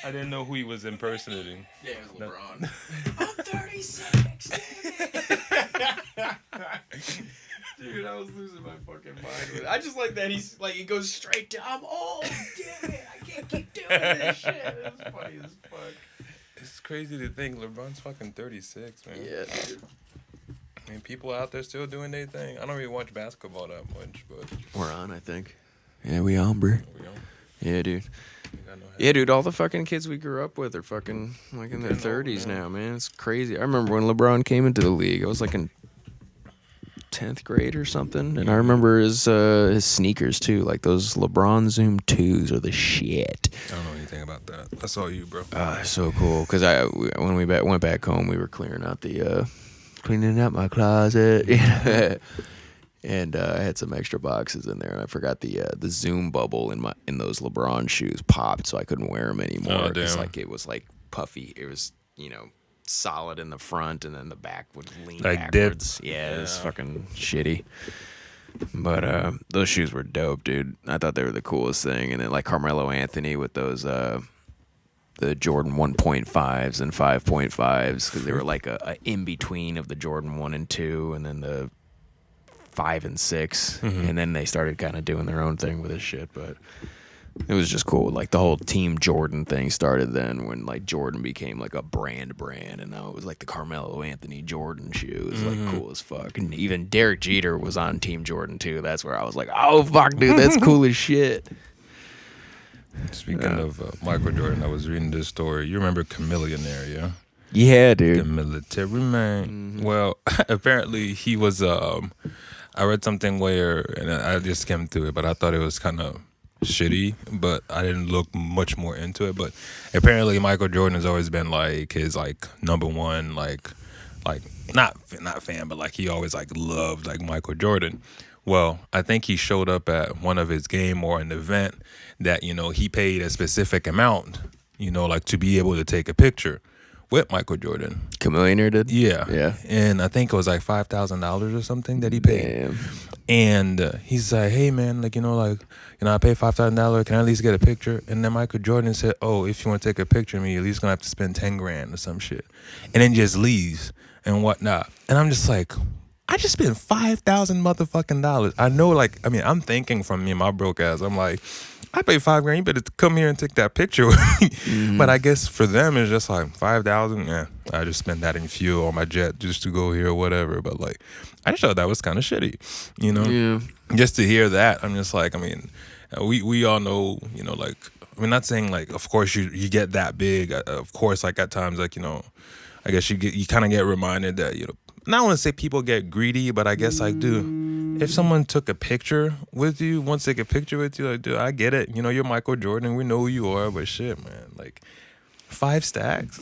I didn't know who he was impersonating. Yeah, it was LeBron. I'm 36. Dude, I was losing my fucking mind with it. I just like that he's like he goes straight to I'm old. Damn it, I can't keep doing this shit. It was funny as fuck. It's crazy to think LeBron's fucking 36, man. Yeah, dude. I mean, people out there still doing their thing. I don't really watch basketball that much, but We're on, I think. Yeah, we on, bro. we don't. Yeah, dude. We got no Yeah, dude, all the fucking kids we grew up with are fucking like in their Getting old 30s now. now, man. It's crazy. I remember when LeBron came into the league. I was like in 10th grade or something, and I remember his sneakers too, like those LeBron Zoom 2s are the shit. I don't know anything about that. That's all you, bro. They're so cool. Because when we went back home, we were clearing out my closet, and I had some extra boxes in there, and I forgot the Zoom bubble in those LeBron shoes popped, so I couldn't wear them anymore. Oh, damn. Like it was like puffy. It was solid in the front, and then the back would lean Like backwards. dipped. Yeah, it was fucking shitty. But those shoes were dope, dude. I thought they were the coolest thing. And then like Carmelo Anthony with those the Jordan 1.5s and 5.5s, because they were like a in between of the Jordan 1 and 2, and then the 5 and 6, and then they started kind of doing their own thing with this shit. But it was just cool. Like the whole Team Jordan thing started then, when like Jordan became like a brand, and now it was like the Carmelo Anthony Jordan shoe. It was like cool as fuck. And even Derek Jeter was on Team Jordan too. That's where I was like, oh fuck, dude, that's cool as shit. Speaking of Michael Jordan, I was reading this story. You remember Chameleonaire, yeah? Yeah, The dude. military man. Well, apparently he was. I read something where, and I just skimmed through it, but I thought it was kind of shitty. But I didn't look much more into it. But apparently Michael Jordan has always been like his like number one like not fan, but like he always like loved like Michael Jordan. Well, I think he showed up at one of his game or an event that he paid a specific amount, like to be able to take a picture with Michael Jordan. Chameleonaire did? Yeah. Yeah. And I think it was like $5,000 or something that he paid. Damn. And he's like, hey, man, I paid $5,000. Can I at least get a picture? And then Michael Jordan said, oh, if you want to take a picture of me, you're at least going to have to spend 10 grand or some shit. And then just leaves and whatnot. And I'm just like, I just spent $5,000 motherfucking dollars. I know, I'm thinking from me and my broke ass. I'm like, I paid $5 grand. You better come here and take that picture with me. But I guess for them, it's just like $5,000. Yeah, I just spent that in fuel on my jet just to go here or whatever. But like, I just thought that was kind of shitty, Yeah. Just to hear that, I'm just like, we all know, not saying like, of course you get that big. Of course, like at times, like, I guess you kind of get reminded that, not want to say people get greedy, but I guess like, dude, if someone took a picture with you, wants to take a picture with you, like, dude, I get it. You're Michael Jordan. We know who you are, but shit, man, like 5 stacks.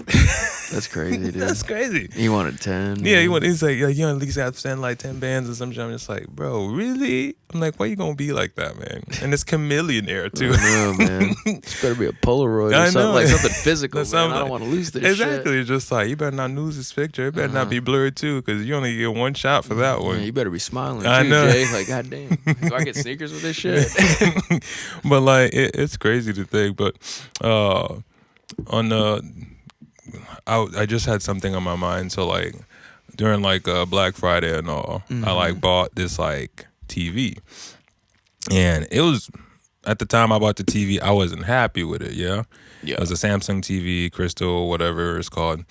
That's crazy, dude. That's crazy. He wanted 10. Yeah, he's like, you at least have to send like 10 bands or some shit. I'm just like, bro, really? I'm like, why you gonna be like that, man? And it's Chameleonaire too. I know, man. This better be a Polaroid or I something, know. like something physical, man. Something I don't like- want to lose this Exactly. shit. It's just like, you better not lose this picture. It better not be blurred too, because you only get one shot for that one. Yeah, you better be smiling I too, know. Jay. Like, goddamn. Do I get sneakers with this shit? But like, it's crazy to think. But on I just had something on my mind. So like during like Black Friday and all, I like bought this like TV, and it was at the time I bought the TV, I wasn't happy with it. Yeah. It was a Samsung TV, Crystal, whatever it's called.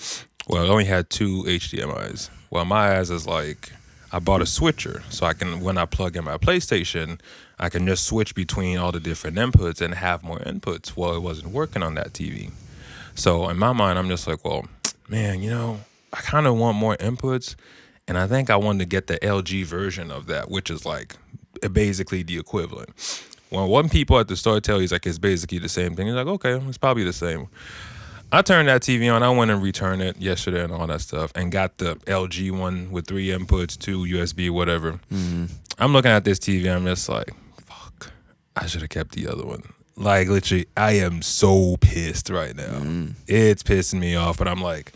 Well, it only had 2 HDMIs. Well, my ass is like, I bought a switcher so I can, when I plug in my PlayStation, I can just switch between all the different inputs and have more inputs. Well, it wasn't working on that TV. So in my mind, I'm just like, well, man, I kind of want more inputs. And I think I wanted to get the LG version of that, which is like basically the equivalent. When one people at the store tell you it's basically the same thing, you're like, okay, it's probably the same. I turned that TV on. I went and returned it yesterday and all that stuff, and got the LG one with 3 inputs, 2 USB, whatever. I'm looking at this TV. I'm just like, fuck, I should have kept the other one. Like, literally, I am so pissed right now. It's pissing me off, but I'm like,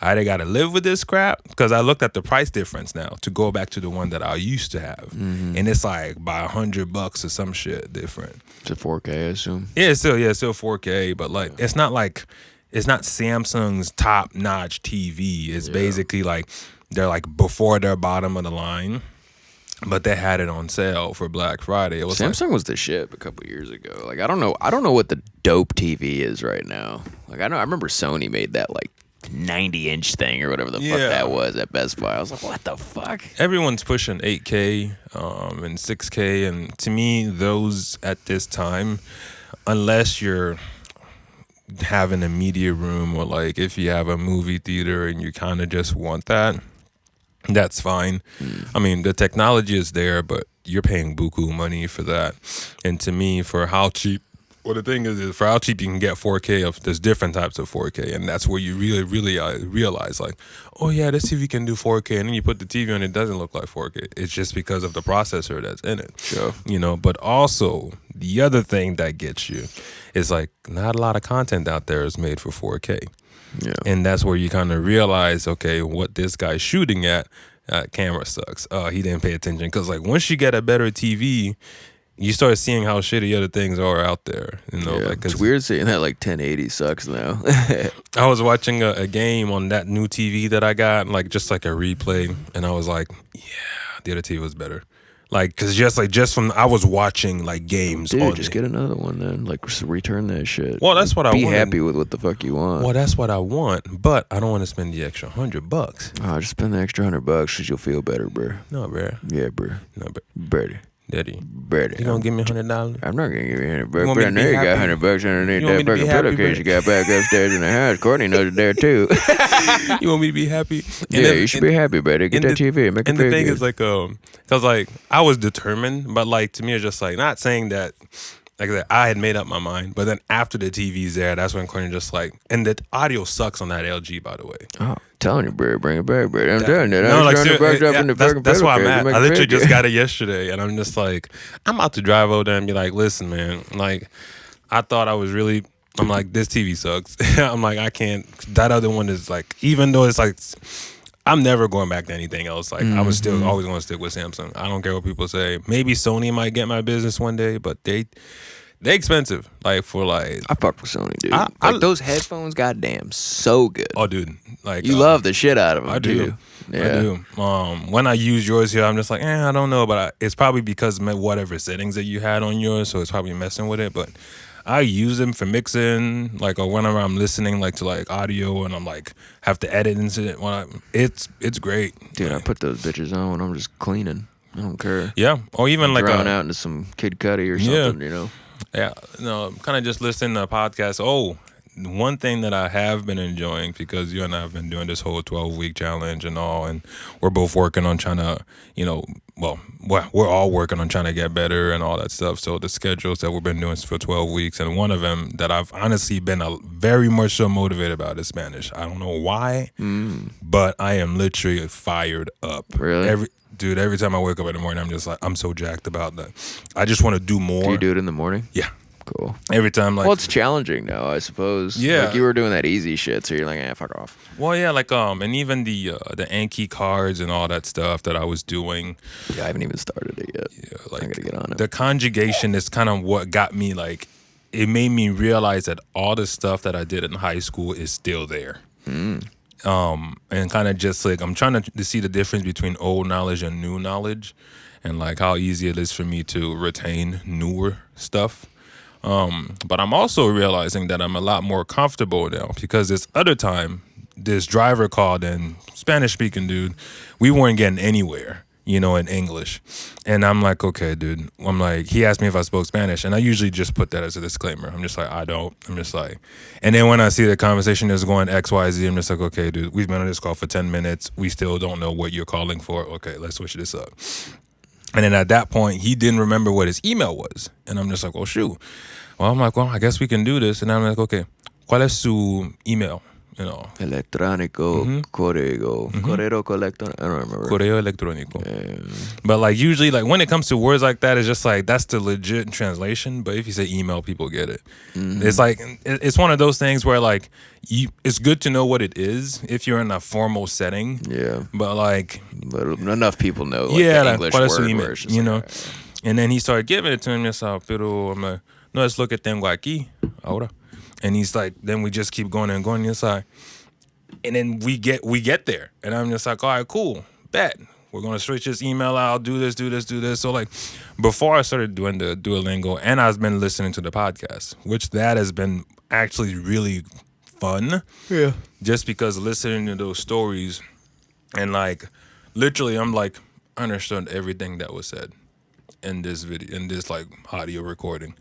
I either got to live with this crap because I looked at the price difference now to go back to the one that I used to have, and it's like by $100 or some shit different. It's a 4K, I assume. Yeah, it's still 4K, but like it's not Samsung's top notch TV. It's basically like they're like before their bottom of the line. But they had it on sale for Black Friday. It was Samsung was the shit a couple years ago. Like I don't know what the dope TV is right now. Like I remember Sony made that like 90-inch thing or whatever the fuck that was at Best Buy. I was like, what the fuck? Everyone's pushing 8K and 6K, and to me, those at this time, unless you're having a media room or like if you have a movie theater and you kind of just want that, that's fine. I mean, the technology is there, but you're paying buku money for that. And to me, for how cheap, well, the thing is for how cheap you can get 4K, there's different types of 4K, and that's where you really, really realize, like, oh yeah, this TV can do 4K, and then you put the TV on, it doesn't look like 4K. It's just because of the processor that's in it. Sure. But also, the other thing that gets you is, like, not a lot of content out there is made for 4K. Yeah. And that's where you kind of realize, okay, what this guy's shooting at, camera sucks. He didn't pay attention. Because, like, once you get a better TV, you start seeing how shitty other things are out there. Like, it's weird seeing that like 1080 sucks now. I was watching a game on that new TV that I got, like just like a replay, and I was like, yeah, the other TV was better. Like, cause just from I was watching like games. Dude, just get another one then. Like, return that shit. Well, that's what I want. Be happy with what the fuck you want. Well, that's what I want, but I don't want to spend the extra $100. Oh, just spend the extra $100 because you'll feel better, bro. No, bro. Yeah, bro. No, bro. Brother. Daddy. Brother. You gonna give me $100? I'm not gonna give you $100. Want me to But I know be you got happy? $100 underneath You want that me to be fucking happy, pillowcase bro? you got back upstairs in the house. Courtney knows it there too. You want me to be happy? And Yeah, you should be happy, brother. Get that TV and make it And the feel thing good. is, like, cause like I was determined, but like to me, it's just like not saying that. Like I said, I had made up my mind, but then after the TV's there, that's when Courtney just like, and the audio sucks on that LG, by the way. Oh, telling you, bro, bring it back, bro. I'm telling you, No, like, that's why I'm mad. I literally just got it yesterday, and I'm just like, I'm about to drive over there and be like, listen, man, like, I thought I was really, I'm like, this TV sucks. I'm like, I can't, that other one is like, even though it's like, I'm never going back to anything else. Like, I was still always going to stick with Samsung. I don't care what people say. Maybe Sony might get my business one day, but they expensive. Like, for like, I fuck with Sony, dude. I- Those headphones, goddamn, so good. oh, dude, like, You love the shit out of them, I do. too. I Yeah. do. When I use yours here, I'm just like, I don't know, but it's probably because of whatever settings that you had on yours, so it's probably messing with it. But I use them for mixing, like, or whenever I'm listening, like, to like audio, and I'm like have to edit into it. It's great, Dude, I like, put those bitches on when I'm just cleaning. I don't care. yeah, or even like Drown out into some Kid Cudi or something, you know? Yeah, no, kind of just listening to a podcast. Oh, one thing that I have been enjoying, because you and I have been doing this whole 12-week challenge and all, and we're both working on trying to, we're all working on trying to get better and all that stuff. So the schedules that we've been doing for 12 weeks, and one of them that I've honestly been very much so motivated about is Spanish. I don't know why, but I am literally fired up. Really? Every time I wake up in the morning, I'm just like, I'm so jacked about that. I just want to do more. Do you do it in the morning? Yeah. Cool. Every time, like, Well, it's challenging now, I suppose. Yeah. Like you were doing that easy shit, so you're like, fuck off. well, yeah, like, and even the Anki cards and all that stuff that I was doing. Yeah, I haven't even started it yet. Yeah, like, I gotta get on it. the conjugation is kind of what got me, like, it made me realize that all the stuff that I did in high school is still there. And kind of just like, I'm trying to see the difference between old knowledge and new knowledge, and like how easy it is for me to retain newer stuff. But I'm also realizing that I'm a lot more comfortable now, because this other time, this driver called in, Spanish speaking dude, we weren't getting anywhere, in English. And I'm like, okay, dude. I'm like, he asked me if I spoke Spanish, and I usually just put that as a disclaimer. I'm just like, I don't. I'm just like, and then when I see the conversation is going X, Y, Z, I'm just like, okay, dude, we've been on this call for 10 minutes. We still don't know what you're calling for. Okay, let's switch this up. And then at that point, he didn't remember what his email was. And I'm just like, well, shoot. Well, I'm like, well, I guess we can do this. And I'm like, okay, ¿cuál es su email? you know, Electrónico, correo, correo electrónico. I don't remember. correo electrónico. But like usually, like when it comes to words like that, it's just like that's the legit translation. But if you say email, people get it. It's like it's one of those things where like it's good to know what it is if you're in a formal setting. Yeah. But like, But enough people know. Like, yeah, the like, English ¿cuál es su word, email? where it's just You like, know. And then he started giving it to him. Pero I'm like, no, es lo que tengo aquí ahora. And he's like, then we just keep going and going. It's like, and then we get there, and I'm just like, all right, cool, bet we're gonna switch this email out, do this. So like, before I started doing the Duolingo, and I've been listening to the podcast, which that has been actually really fun. Yeah. Just because listening to those stories, and like, literally, I'm like, understood everything that was said in this video, in this like audio recording.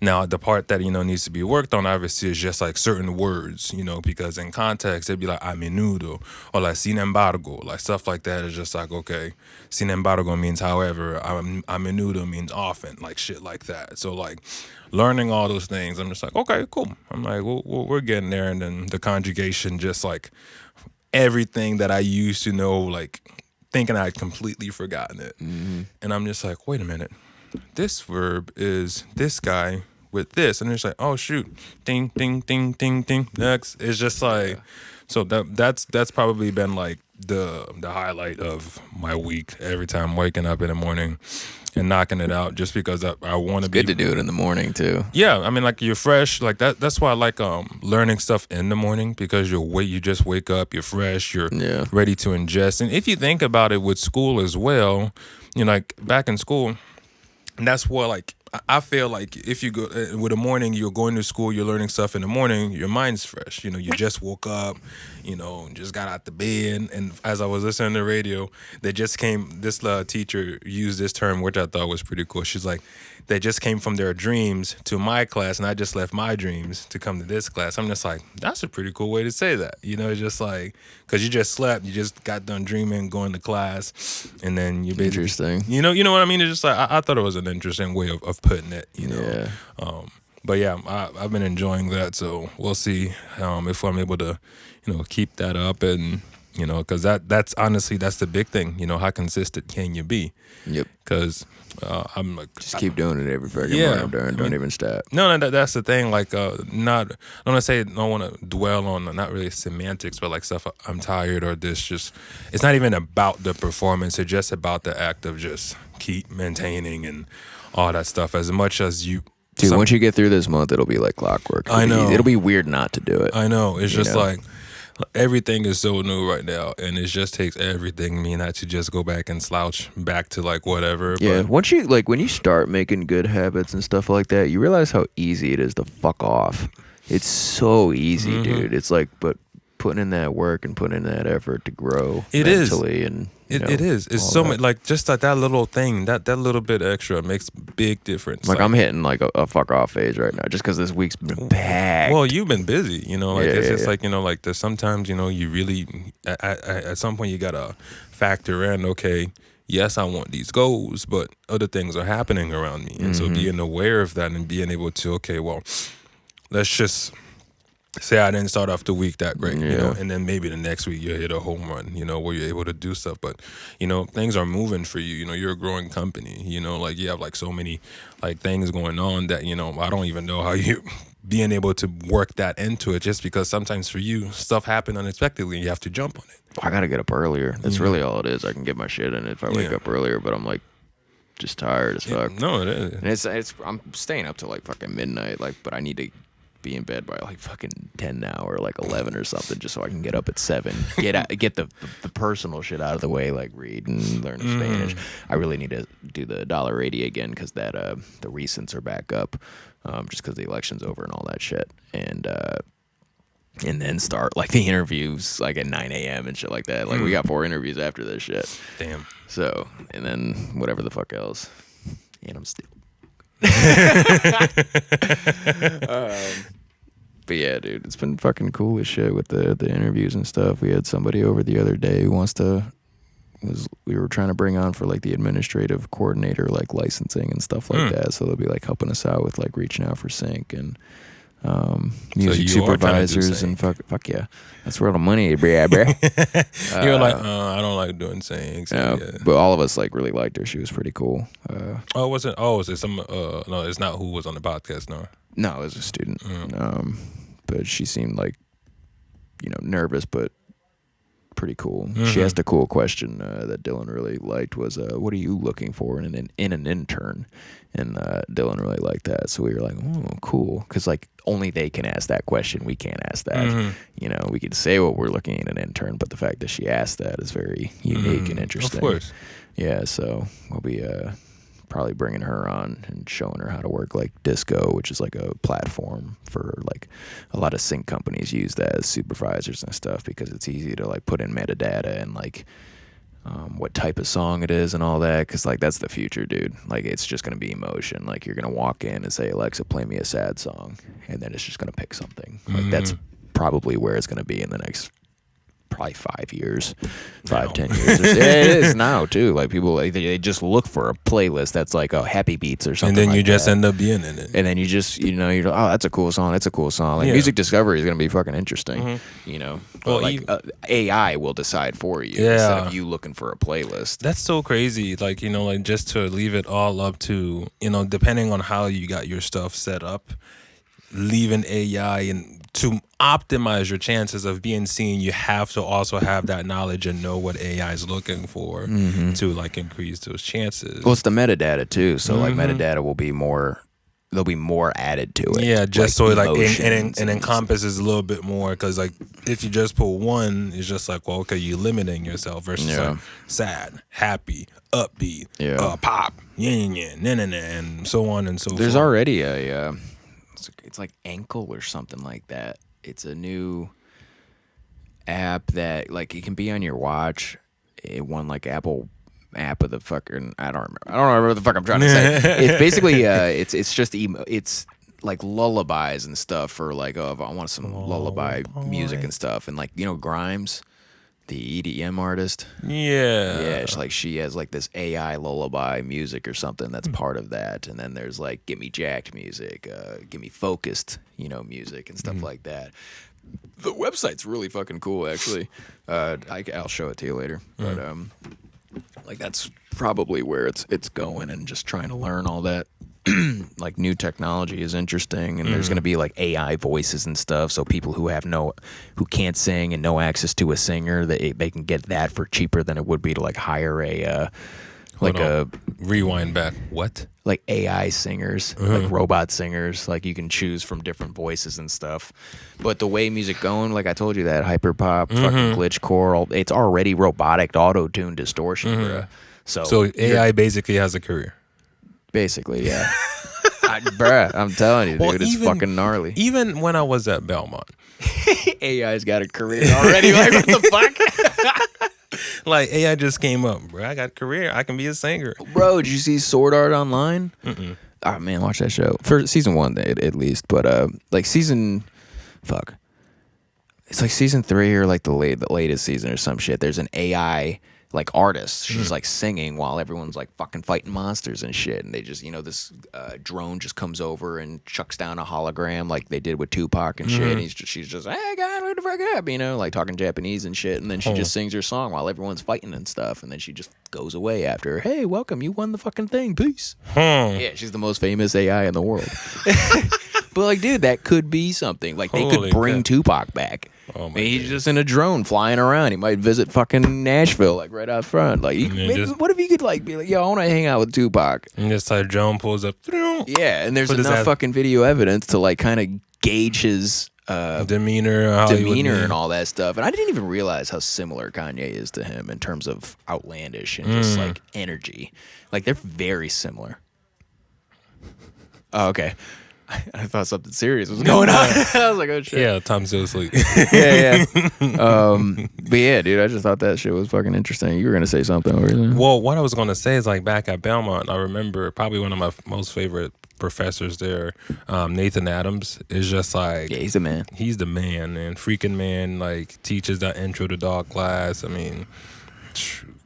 Now the part that needs to be worked on obviously is just like certain words, because in context it'd be like a menudo or like sin embargo, like stuff like that is just like, okay, sin embargo means however, a menudo means often, like shit like that. So like learning all those things, I'm just like, okay, cool. I'm like, we're getting there. And then the conjugation, just like everything that I used to know, like thinking I'd completely forgotten it. And I'm just like, wait a minute, this verb is this guy with this, and it's like, oh shoot, ding ding ding ding ding, next. It's just like, so that's probably been like the highlight of my week, every time waking up in the morning and knocking it out, just because I want to be Good to do it in the morning too. Yeah, I mean, like you're fresh, like that's why I like learning stuff in the morning, because you just wake up, you're fresh, you're ready to ingest. And if you think about it with school as well, like back in school, that's what like I feel like if you go with the morning, you're going to school, you're learning stuff in the morning, your mind's fresh. You just woke up, just got out the bed. And as I was listening to the radio, this teacher used this term, which I thought was pretty cool. She's like, they just came from their dreams to my class, and I just left my dreams to come to this class. I'm just like, that's a pretty cool way to say that. It's just like, because you just slept, you just got done dreaming, going to class, and then you basically, interesting. You know what I mean? It's just like, I thought it was an interesting way of putting it, Yeah. But yeah, I've been enjoying that, so we'll see if I'm able to, keep that up, and because that's honestly, that's the big thing. How consistent can you be? Yep. Because I'm like, just keep doing it every fucking morning. Don't even stop. No, that's the thing. Like, not. I don't want to say. I don't want to dwell on not really semantics, but like stuff. I'm tired or this. Just, it's not even about the performance. It's just about the act of just keep maintaining and all that stuff. As much as you. Dude, once you get through this month, it'll be like clockwork. I know. It'll be weird not to do it. I know. It's just like, everything is so new right now, and it just takes everything me not to just go back and slouch back to like whatever. Yeah, but once you when you start making good habits and stuff like that, you realize how easy it is to fuck off. It's so easy, dude. It's like, but putting in that work and putting in that effort to grow mentally and it is. It's so much, like just like that little thing, that little bit extra makes big difference. Like I'm hitting like a fuck off phase right now, just because this week's been packed. Well, you've been busy, it's just like, like there's sometimes, you really, at some point you gotta factor in, okay, yes, I want these goals, but other things are happening around me. And so being aware of that and being able to, okay, well, let's just say I didn't start off the week that great, and then maybe the next week you hit a home run, where you're able to do stuff. But, things are moving for you. You're a growing company, like you have like so many like things going on that, I don't even know how you being able to work that into it, just because sometimes for you stuff happen unexpectedly and you have to jump on it. I got to get up earlier. That's really all it is. I can get my shit in if I wake up earlier, but I'm like just tired as fuck. No, it is. And it's I'm staying up till like fucking midnight, but I need to be in bed by like fucking 10 now or like 11 or something, just so I can get up at 7, get the personal shit out of the way, like read and learn Spanish. I really need to do the $80 again, because that the recents are back up, just because the election's over and all that shit, and then start like the interviews like at 9 a.m. and shit like that. Like we got 4 interviews after this shit. Damn. So, and then whatever the fuck else, and I'm still. But yeah, dude, it's been fucking cool as shit with the interviews and stuff. We had somebody over the other day who we were trying to bring on for like the administrative coordinator, like licensing and stuff like that. So they'll be like helping us out with like reaching out for sync and Music you are trying to do supervisors sing. and fuck yeah, that's where the money is, bruh. You're like, I don't like doing saying. So, yeah. But all of us like really liked her. She was pretty cool. Oh, was it? Oh, was it some? No, it's not who was on the podcast. No. No, as a student. But she seemed like, nervous, but pretty cool. She asked a cool question that Dylan really liked was, what are you looking for in an intern? And Dylan really liked that. So we were like, oh, cool. Because, like, only they can ask that question. We can't ask that. We could say what we're looking in an intern, but the fact that she asked that is very unique and interesting. Of course. Yeah, so we'll be probably bringing her on and showing her how to work like Disco, which is like a platform for like a lot of sync companies use that as supervisors and stuff because it's easy to like put in metadata and like what type of song it is and all that, because like that's the future, dude. Like it's just gonna be emotion. Like you're gonna walk in and say, Alexa, play me a sad song, and then it's just gonna pick something. Like that's probably where it's gonna be in the next probably 5 years, 10 years. It is now too. Like people, they just look for a playlist that's like happy beats or something. And then like you just that. end up being in it. And then you just, you're like, oh, that's a cool song. That's a cool song. Like music discovery is gonna be fucking interesting. Well, like AI will decide for you instead of you looking for a playlist. That's so crazy. Like like just to leave it all up to depending on how you got your stuff set up, leaving AI and to optimize your chances of being seen, you have to also have that knowledge and know what AI is looking for to like increase those chances. Well, it's the metadata too. So like metadata will be more. There'll be more added to it. Yeah, just like, so like emotions and encompasses a little bit more because like if you just put one, it's just like, well, okay, you're limiting yourself versus like sad, happy, upbeat, pop, and so on and so forth. There's already a it's like Ankle or something like that. It's a new app that like it can be on your watch. It won like Apple app of the fucking I don't remember what the fuck I'm trying to say. It's basically it's just it's like lullabies and stuff for like if I want some lullaby music and stuff, and like Grimes, the EDM artist. Yeah. It's like she has like this AI lullaby music or something that's part of that. And then there's like Get Me Jacked music, Get Me Focused, music and stuff like that. The website's really fucking cool, actually. I'll show it to you later. But like that's probably where it's going, and just trying to learn all that. Like new technology is interesting, and there's going to be like AI voices and stuff, so people who can't sing and no access to a singer, they can get that for cheaper than it would be to like hire a rewind back. What? Like AI singers, like robot singers, like you can choose from different voices and stuff. But the way music going, like I told you, that hyperpop, fucking glitchcore, it's already robotic, auto-tune, distortion, bruh. So AI basically has a career. Basically, yeah. Bruh, I'm telling you, dude, it's fucking gnarly. Even when I was at Belmont. AI's got a career already. Like, what the fuck? Like, AI just came up, bro. I got a career. I can be a singer. Bro, did you see Sword Art Online? Oh, man, watch that show. For season 1, at least. But, like, fuck. It's like season 3 or, like, the latest season or some shit. There's an AI like artist. She's like singing while everyone's like fucking fighting monsters and shit, and they just this drone just comes over and chucks down a hologram like they did with Tupac and shit, and she's just, hey God, what the fuck up, like talking Japanese and shit, and then she just sings her song while everyone's fighting and stuff, and then she just goes away after, hey, welcome, you won the fucking thing, peace. Yeah, she's the most famous AI in the world. But like, dude, that could be something. Like, they could bring Tupac back. Oh my He's just in a drone flying around. He might visit fucking Nashville, like right out front. Like, what if you could like be like, yo, I want to hang out with Tupac? And just like drone pulls up. Yeah, and there's enough fucking video evidence to like kind of gauge his demeanor and all that stuff. And I didn't even realize how similar Kanye is to him in terms of outlandish and just like energy. Like, they're very similar. Oh, okay. I thought something serious was going on. I was like, oh shit. Yeah, Tom still asleep. yeah. But yeah, dude, I just thought that shit was fucking interesting. You were gonna say something over there. Well, what I was gonna say is like back at Belmont, I remember probably one of my most favorite professors there, Nathan Adams, is just like, yeah, he's the man. He's the man, and freaking man. Like, teaches that intro to dog class. I mean,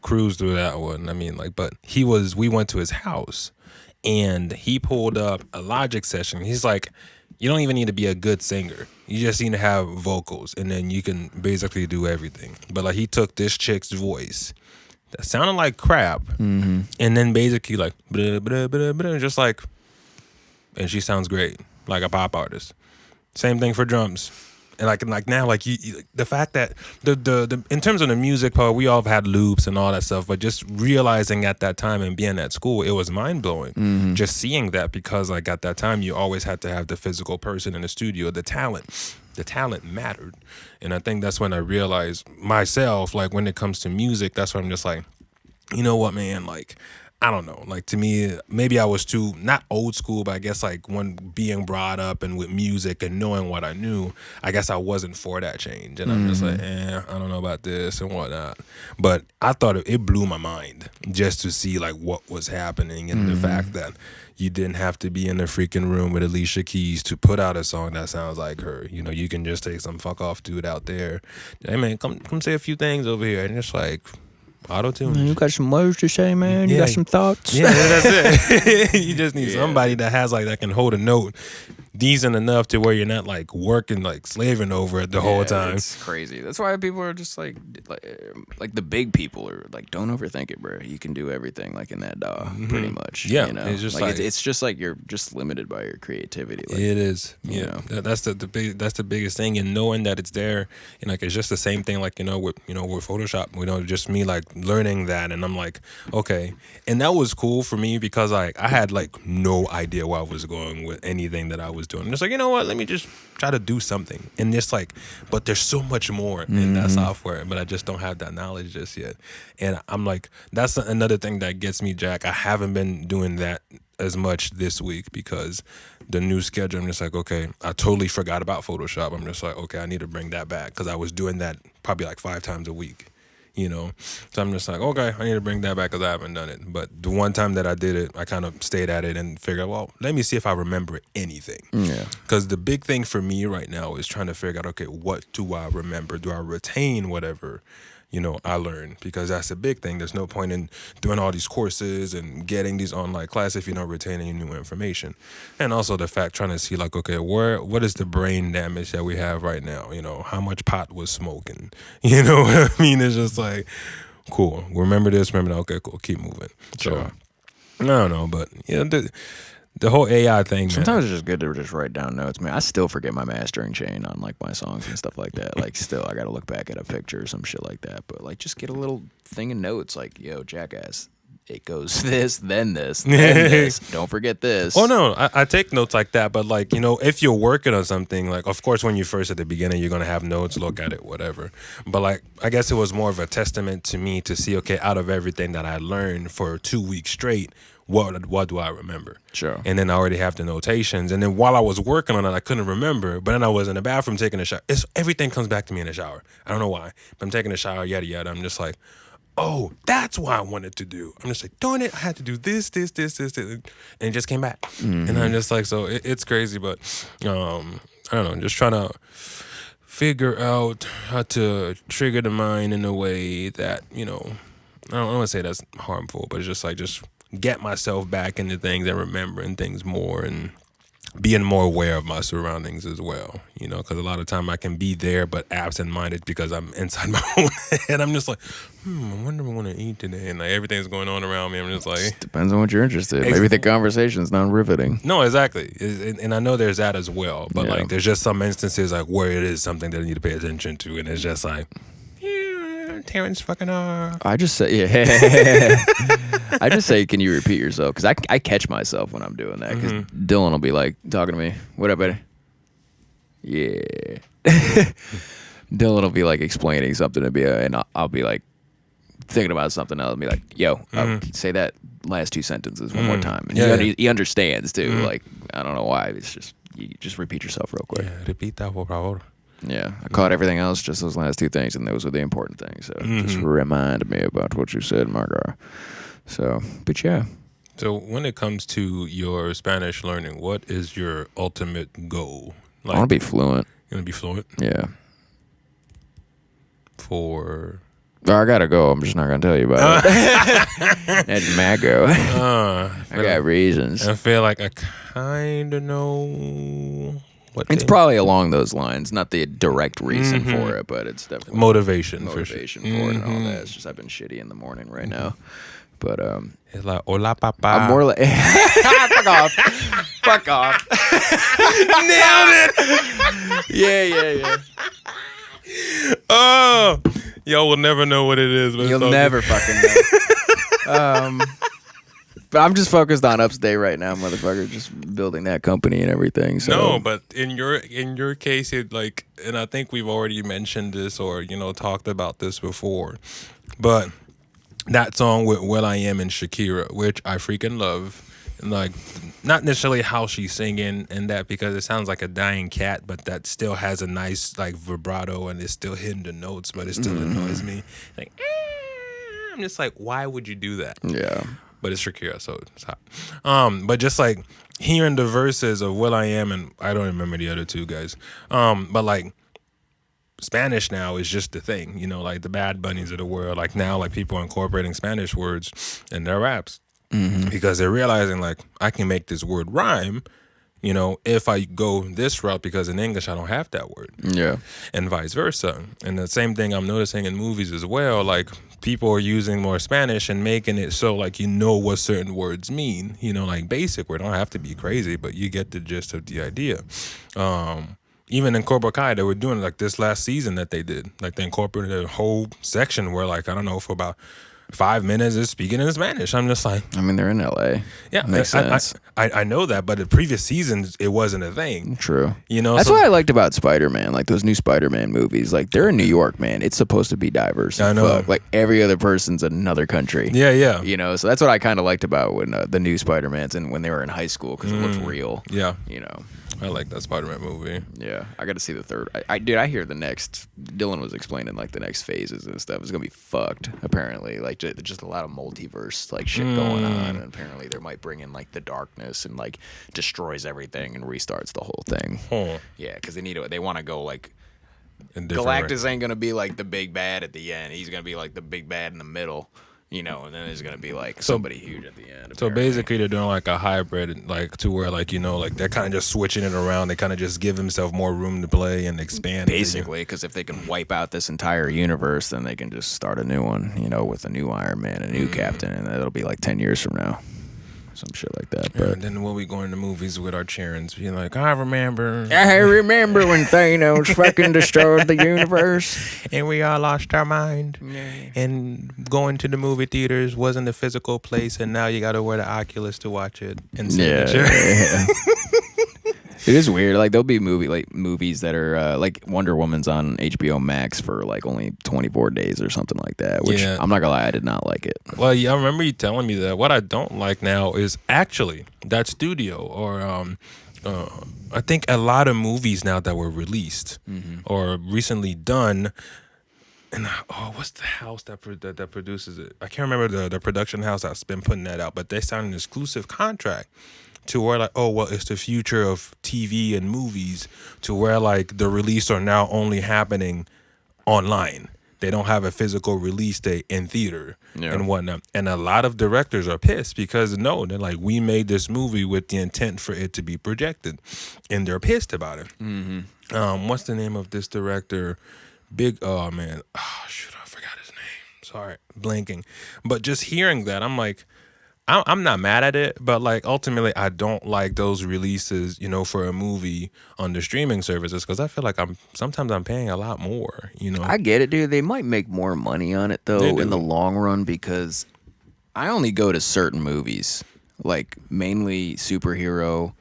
cruised through that one. I mean, like, but we went to his house. And he pulled up a Logic session. He's like, You don't even need to be a good singer. You just need to have vocals, and then you can basically do everything. But like he took this chick's voice that sounded like crap, and then basically like blah, blah, blah, blah, just like, and she sounds great like a pop artist. Same thing for drums. And like now, like you the fact that the in terms of the music part, we all have had loops and all that stuff, but just realizing at that time and being at school, it was mind blowing. Just seeing that, because like at that time, you always had to have the physical person in the studio, the talent mattered. And I think that's when I realized myself, like when it comes to music, that's when I'm just like, you know what, man, like, I don't know. Like, to me, maybe I was too, not old school, but I guess like when being brought up and with music and knowing what I knew, I guess I wasn't for that change. And I'm just like, I don't know about this and whatnot. But I thought it blew my mind just to see like what was happening, and the fact that you didn't have to be in the freaking room with Alicia Keys to put out a song that sounds like her. You know, you can just take some fuck off dude out there. Hey man, come say a few things over here. And just like, auto-tune. You got some words to say, man? You got some thoughts? Yeah, that's it. You just need somebody that has like that can hold a note decent enough to where you're not like working, like slaving over it the whole time. It's crazy. That's why people are just like the big people are like, don't overthink it, bro. You can do everything like in that DAW, pretty much. Yeah, you know? it's just it's just like you're just limited by your creativity. Like, it is. you Yeah, know. that's the biggest thing, and knowing that it's there, and like it's just the same thing. Like with Photoshop, just me like learning that, and I'm like, okay, and that was cool for me because like I had like no idea where I was going with anything that I was doing. I'm just like, you know what, let me just try to do something, and just like, but there's so much more in that software, but I just don't have that knowledge just yet. And I'm like, that's another thing that gets me, Jack. I haven't been doing that as much this week because the new schedule, I'm just like, okay, I totally forgot about Photoshop. I'm just like, okay, I need to bring that back because I was doing that probably like 5 times a week. So I'm just like, okay, I need to bring that back because I haven't done it. But the one time that I did it, I kind of stayed at it and figured, well, let me see if I remember anything. Yeah. Because the big thing for me right now is trying to figure out, okay, what do I remember? Do I retain whatever, I learned? Because that's the big thing. There's no point in doing all these courses and getting these online classes if you're not retaining any new information. And also the fact trying to see like, okay, what is the brain damage that we have right now? How much pot was smoking? You know what I mean? It's just like, cool. Remember this, remember that. Okay, cool. Keep moving. Sure. So, I don't know, but the whole AI thing, man. Sometimes it's just good to just write down notes, man. I still forget my mastering chain on like my songs and stuff like that. Like, still, I gotta look back at a picture or some shit like that. But like, just get a little thing of notes, like, yo, jackass, it goes this, then this, then this. Don't forget this. Oh no, I take notes like that. But like, if you're working on something, like, of course, when you first at the beginning, you're gonna have notes, look at it, whatever. But like, I guess it was more of a testament to me to see, okay, out of everything that I learned for 2 weeks straight, what do I remember? Sure. And then I already have the notations. And then while I was working on it, I couldn't remember. But then I was in the bathroom taking a shower. Everything comes back to me in the shower. I don't know why. But I'm taking a shower, yada, yada. I'm just like, oh, that's what I wanted to do. I'm just like, darn it, I had to do this. And it just came back. And I'm just like, so it's crazy. But I don't know, just trying to figure out how to trigger the mind in a way that, I don't want to say that's harmful, but it's just like, just get myself back into things and remembering things more and being more aware of my surroundings as well, because a lot of time I can be there but absent-minded because I'm inside my own head. I'm just like, I wonder what I want to eat today, and like everything's going on around me. I'm just like, depends on what you're interested in. Maybe the conversation's not riveting. No, exactly, and I know there's that as well, but Yeah. like there's just some instances like where it is something that I need to pay attention to, and it's just like, Terrence fucking I just say, yeah. I just say, can you repeat yourself? Because I catch myself when I'm doing that. Because Dylan will be like talking to me. What up, buddy? Yeah. Dylan will be like explaining something to me, and I'll be like thinking about something else and be like, yo, say that last 2 sentences one more time. And he understands too. Like, I don't know why. It's just, you just repeat yourself real quick. Yeah, repita por favor. Yeah, I caught everything else, just those last 2 things, and those were the important things. So just remind me about what you said, Margar. So, but yeah. So when it comes to your Spanish learning, what is your ultimate goal? I want to be fluent. You want to be fluent? Yeah. For I gotta go. I'm just not gonna tell you about it. That's Mago. I got reasons. I feel like I kind of know what It's probably along those lines. Not the direct reason for it, but it's definitely motivation for it and all that. It's just I've been shitty in the morning right now. But it's like hola papa. I'm more like fuck off. Fuck off. Nailed it. Yeah. Oh, y'all will never know what it is. But You'll never fucking know. But I'm just focused on Upstate right now, motherfucker. Just building that company and everything. So. No, but in your case, it like, and I think we've already mentioned this or talked about this before, but that song with Will I Am and Shakira, which I freaking love, and like not necessarily how she's singing and that because it sounds like a dying cat, but that still has a nice like vibrato and it's still hitting the notes, but it still annoys me. Like, I'm just like, why would you do that? Yeah. But it's Shakira, so it's hot. But just like hearing the verses of Will I Am and I don't remember the other two guys. But like Spanish now is just the thing, like the Bad Bunnies of the world. Like now, like people are incorporating Spanish words in their raps because they're realizing like I can make this word rhyme, if I go this route because in English I don't have that word. Yeah. And vice versa. And the same thing I'm noticing in movies as well. Like people are using more Spanish and making it so like what certain words mean. Like basic word. Don't have to be crazy, but you get the gist of the idea. Even in Cobra Kai, they were doing like this last season that they did. Like they incorporated a whole section where like, I don't know, for about 5 minutes is speaking in Spanish. I'm just like, I mean, they're in LA. Yeah, makes sense. I know that, but the previous seasons it wasn't a thing. True. That's what I liked about Spider-Man. Like those new Spider-Man movies. Like they're in New York, man. It's supposed to be diverse. I know. Fuck. Like every other person's another country. Yeah. So that's what I kind of liked about when the new Spider-Mans and when they were in high school because it looked real. Yeah. I like that Spider-Man movie. Yeah, I got to see the third. I hear the next. Dylan was explaining like the next phases and stuff. It's gonna be fucked. Apparently, like just a lot of multiverse like shit going on, and apparently they might bring in like the darkness and like destroys everything and restarts the whole thing. Yeah, because they want to go like. Galactus ain't gonna be like the big bad at the end. He's gonna be like the big bad in the middle. And then there's gonna be like somebody huge at the end. So basically, they're doing like a hybrid, like to where like like they're kind of just switching it around. They kind of just give themselves more room to play and expand. Basically, because if they can wipe out this entire universe, then they can just start a new one. With a new Iron Man, a new Captain, and it'll be like 10 years from now. Some shit like that. But and then we'll be going to movies with our Charons, being like, I remember when Thanos fucking destroyed the universe. And we all lost our mind. Yeah. And going to the movie theaters wasn't a physical place, and now you got to wear the Oculus to watch it. And yeah. It is weird. Like there'll be movies that are like Wonder Woman's on HBO Max for like only 24 days or something like that. Which I'm not gonna lie, I did not like it. Well, yeah, I remember you telling me that. What I don't like now is actually that studio or I think a lot of movies now that were released or recently done. And what's the house that produces it? I can't remember the production house that's been putting that out, but they signed an exclusive contract to where like, it's the future of TV and movies, to where like the release are now only happening online. They don't have a physical release date in theater and whatnot. And a lot of directors are pissed because they're like, we made this movie with the intent for it to be projected, and they're pissed about it. What's the name of this director? I forgot his name. Sorry, blanking. But just hearing that, I'm like, I'm not mad at it, but like ultimately I don't like those releases, for a movie on the streaming services because I feel like sometimes I'm paying a lot more, I get it, dude. They might make more money on it though in the long run because I only go to certain movies, like mainly superhero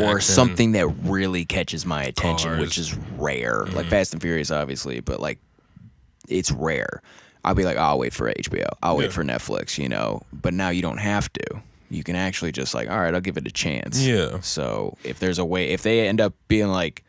or something that really catches my attention, which is rare. Like Fast and Furious, obviously, but like it's rare. I'll be like, I'll wait for HBO. I'll wait for Netflix, But now you don't have to. You can actually just like, all right, I'll give it a chance. Yeah. So if there's a way, if they end up being like,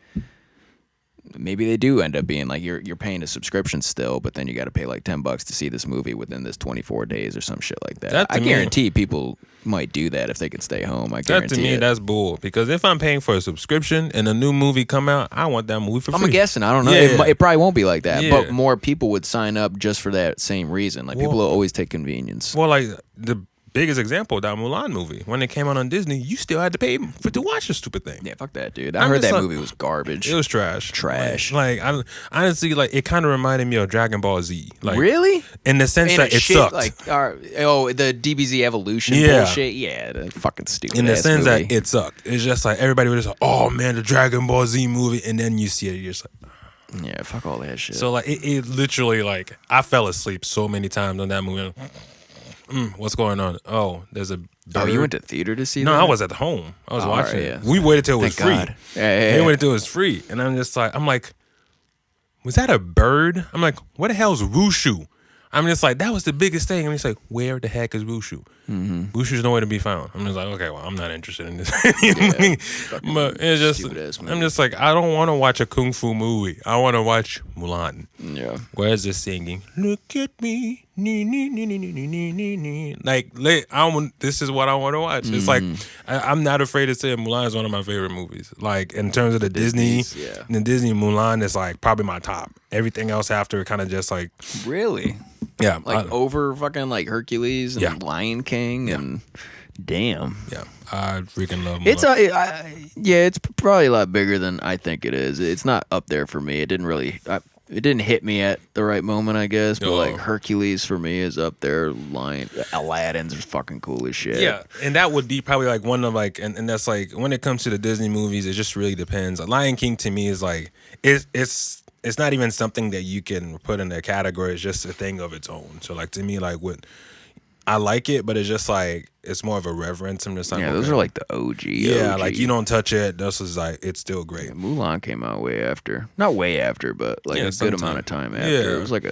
maybe they do end up being like you're paying a subscription still, but then you got to pay like $10 to see this movie within this 24 days or some shit like that. I guarantee people might do that if they could stay home. I guarantee that to me, that's bull. Because if I'm paying for a subscription and a new movie come out, I want that movie for free. I'm guessing. I don't know. Yeah. It probably won't be like that, Yeah. but more people would sign up just for that same reason. Like people will always take convenience. Well, like the biggest example, that Mulan movie, when it came out on Disney, you still had to pay to watch the stupid thing. Yeah, fuck that, dude. I heard that movie was garbage. It was trash. Trash. Like I honestly, like it kind of reminded me of Dragon Ball Z. Like really? in the sense that it sucked. Like the DBZ Evolution bullshit. Yeah, the fucking stupid. In the sense movie. that it sucked. It's just like everybody was just like, oh man, the Dragon Ball Z movie, and then you see it, you're just like, yeah, fuck all that shit. so like it literally, like I fell asleep so many times on that movie. What's going on? Oh, there's a bird. Oh, you went to theater to see that? No, I was at home. I was watching right, it. yeah. We waited till it was Thank free. God. Yeah. We waited till it was free. And I'm like, was that a bird? I'm like, what the hell is Wushu? I'm just like, that was the biggest thing. And he's like, where the heck is Wushu? Wushu's nowhere to be found. I'm just like, okay, well, I'm not interested in this anymore. But it's just, I'm just like, I don't want to watch a kung fu movie. I want to watch Mulan. Yeah. Where's the singing? Look at me. Like, this is what I want to watch. It's like, I'm not afraid to say Mulan is one of my favorite movies. Like, in terms of the Disney, the Disney Mulan is like probably my top. Everything else after kind of just like. Really? Yeah. Like over fucking like Hercules and Lion King and damn. Yeah. I freaking love Mulan. It's probably a lot bigger than I think it is. It's not up there for me. It didn't really. It didn't hit me at the right moment, I guess. But like Hercules for me is up there. Aladdin's fucking cool as shit. Yeah, and that would be probably like one of like, and that's like when it comes to the Disney movies, it just really depends. Lion King to me is like it's not even something that you can put in a category. It's just a thing of its own. So like to me, like I like it, but it's just like it's more of a reverence. I'm just like, those are like the OG. Yeah, like you don't touch it. This is like it's still great. Yeah, Mulan came out way after, not way after, but like a good amount of time after. Yeah. It was like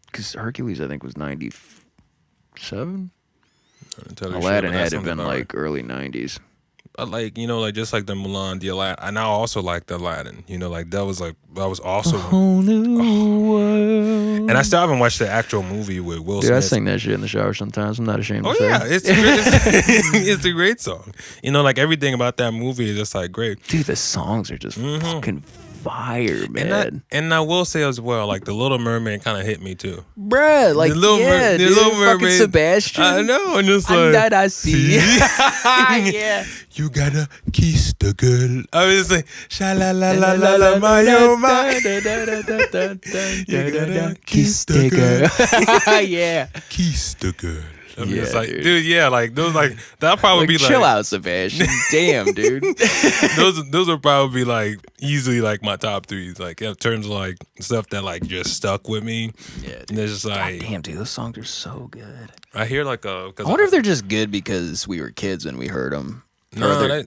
because Hercules I think was 97. Aladdin had to have been like early 90s. But like like just like the Mulan, the Aladdin, and I also like the Aladdin. Like that was also a whole new world. And I still haven't watched the actual movie with Will Smith. I sing that shit in the shower sometimes. I'm not ashamed to say. Yeah, it's it's a great song. Like everything about that movie is just like great. Dude, the songs are just fucking fire, man. And I will say as well, like the Little Mermaid kind of hit me too. Bruh, like the Little Mermaid, fucking Sebastian. I know, and just I'm like that I see. Yeah. You gotta kiss the girl. I was like, sha la la la la la my oh my. You gotta kiss the girl. Yeah. Kiss the girl. I'm just like, dude, yeah, like those, like that'll probably be like, chill out, Sebastian. Damn, dude. those are probably like easily like my top threes, like in terms of like stuff that like just stuck with me. Yeah, dude. And it's just like, God damn, dude, those songs are so good. I hear like I wonder if they're just good because we were kids when we heard them. No, they're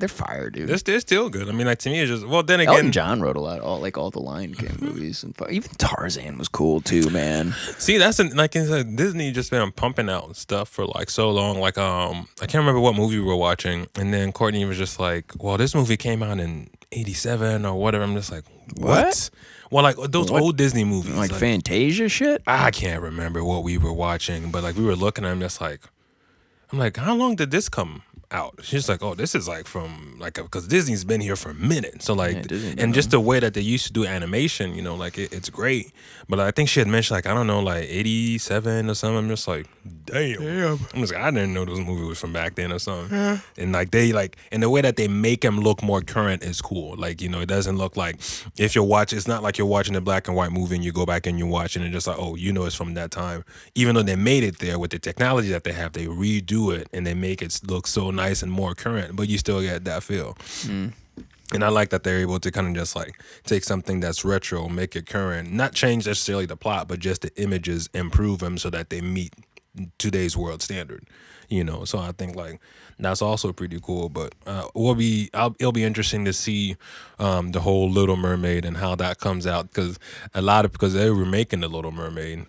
fire, dude. They're still good. I mean, like to me, it's just then again, Elton John wrote a lot, all the Lion King movies, and even Tarzan was cool too, man. See, that's like Disney just been pumping out stuff for like so long. Like I can't remember what movie we were watching, and then Courtney was just like, "Well, this movie came out in '87 or whatever." I'm just like, "What?" Well, like those old Disney movies, like Fantasia shit. I can't remember what we were watching, but like we were looking at them, just like, I'm like, how long did this come out? She's like, oh, this is like from like because Disney's been here for a minute, so like, and just the way that they used to do animation, like it's great. But I think she had mentioned like I don't know, like 87 or something. I'm just like, damn. I'm just like, I didn't know those movies was from back then or something. Yeah. And like they like, and the way that they make them look more current is cool. Like it doesn't look like if you're watching, it's not like you're watching a black and white movie and you go back and you watch it and just like, oh, it's from that time. Even though they made it there with the technology that they have, they redo it and they make it look so nice and more current, but you still get that feel. And I like that they're able to kind of just like take something that's retro, make it current, not change necessarily the plot, but just the images, improve them so that they meet today's world standard. So I think like that's also pretty cool. But it'll be interesting to see the whole Little Mermaid and how that comes out, because they were making the Little Mermaid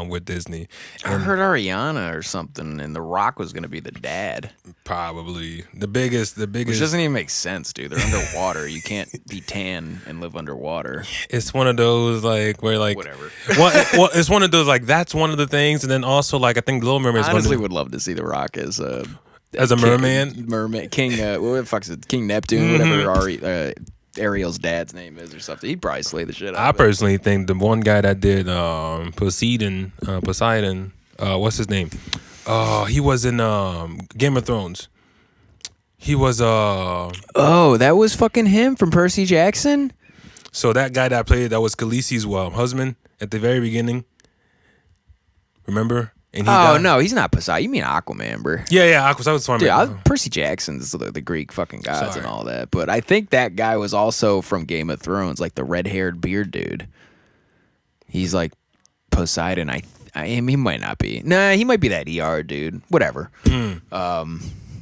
with Disney. I heard Ariana or something, and The Rock was gonna be the dad. Probably the biggest. Which doesn't even make sense, dude. They're underwater. You can't be tan and live underwater. It's one of those like where like Whatever. well, it's one of those like that's one of the things, and then also like I think Little Mermaid is Honestly, would love to see The Rock as a merman. King. What the fuck's it? King Neptune, whatever Ariel's dad's name is or something. He'd probably slay the shit out I of it. personally think the one guy that did Poseidon, what's his name? He was in Game of Thrones. He was Oh, that was fucking him from Percy Jackson? so that guy that played that was Khaleesi's husband at the very beginning. Remember? And he died. No, he's not Poseidon. You mean Aquaman, bro. Yeah, I was talking Dude, about. Percy Jackson's the Greek fucking gods Sorry. and all that. But I think that guy was also from Game of Thrones, like the red-haired beard dude. He's like Poseidon. He might not be. Nah, he might be that ER dude. Whatever.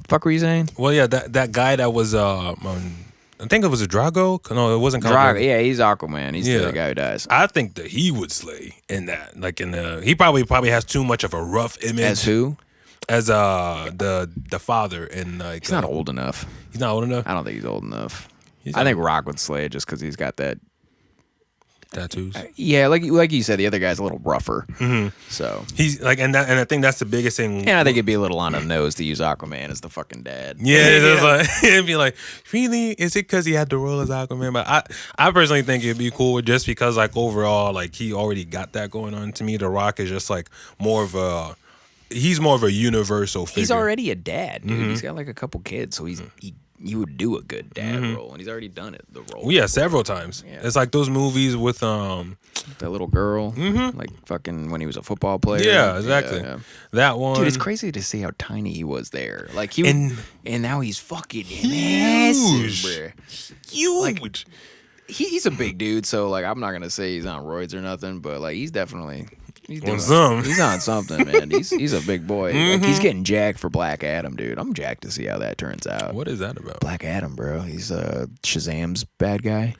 Fuck were you saying? Well, yeah, that guy that was I think it was a Drago. No, it wasn't. Drago. Yeah, he's Aquaman. He's Yeah. the guy who dies. I think that he would slay in that. Like he probably has too much of a rough image. As who? As the father, and like He's not old enough. He's not old enough. I don't think he's old enough. He's I think Rock would slay it just because he's got that. tattoos. Yeah, like you said, the other guy's a little rougher. So He's like, and I think that's the biggest thing. and I think it'd be a little on the nose to use Aquaman as the fucking dad. Yeah, it's like it'd be like, really? Is it because he had the role as Aquaman? But I personally think it'd be cool just because like overall, like he already got that going on. To me, The Rock is just like he's more of a universal figure. He's already a dad, dude. He's got like a couple kids, so he would do a good dad role, and he's already done it. The role, Well, yeah, several times. Yeah. It's like those movies with that little girl, like fucking when he was a football player. Yeah, exactly. Yeah. That one. Dude, it's crazy to see how tiny he was there. Like And- and now he's fucking massive, bro. Huge. Like, he's a big dude, so like I'm not gonna say he's on roids or nothing, but like he's definitely On some. He's on something, man. He's a big boy. Like he's getting jacked for Black Adam, dude. I'm jacked to see how that turns out. What is that about? Black Adam, bro. He's Shazam's bad guy.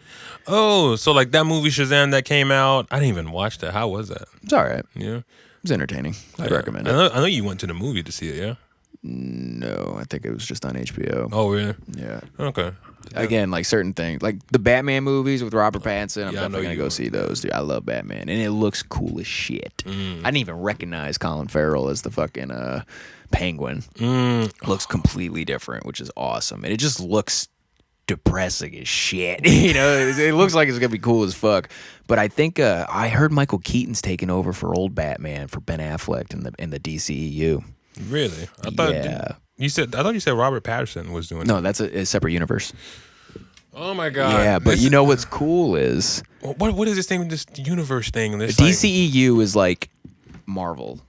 Oh, so like that movie Shazam that came out, I didn't even watch that. How was that? It's all right. Yeah. It's entertaining. I'd recommend I it. know you went to the movie to see it, yeah? No, I think it was just on HBO. Oh, really? Yeah. Okay. Again, like certain things, like the Batman movies with Robert Pattinson, I'm Yeah, I know definitely gonna you go would. see those, dude. I love Batman, and it looks cool as shit. I didn't even recognize Colin Farrell as the fucking Penguin. Looks completely different, which is awesome, and it just looks depressing as shit. It looks like it's gonna be cool as fuck. But I think I heard Michael Keaton's taking over for old Batman for Ben Affleck in the DCEU. Really? I thought Yeah. I thought you said Robert Patterson was doing No, that's a separate universe. Oh my god. Yeah, but you know what's cool is what is this thing, this universe thing? the This like, DCEU is like Marvel.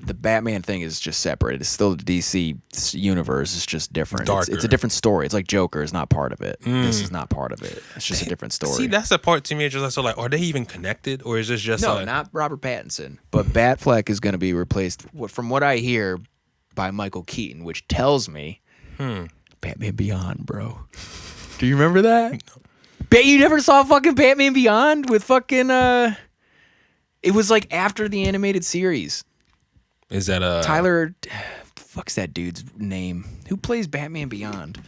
The Batman thing is just separate. It's still the DC universe. It's just different. It's Darker. a different story. It's like Joker is not part of it. This is not part of it. It's just a different story. See, that's the part to me. It's just like, so like, are they even connected, or is this just no, like, not Robert Pattinson. But Batfleck is going to be replaced, from what I hear, by Michael Keaton, which tells me Batman Beyond, bro. Do you remember that? Bet you never saw fucking Batman Beyond with fucking it was like after the animated series. is that Tyler, fuck's that dude's name? Who plays Batman Beyond?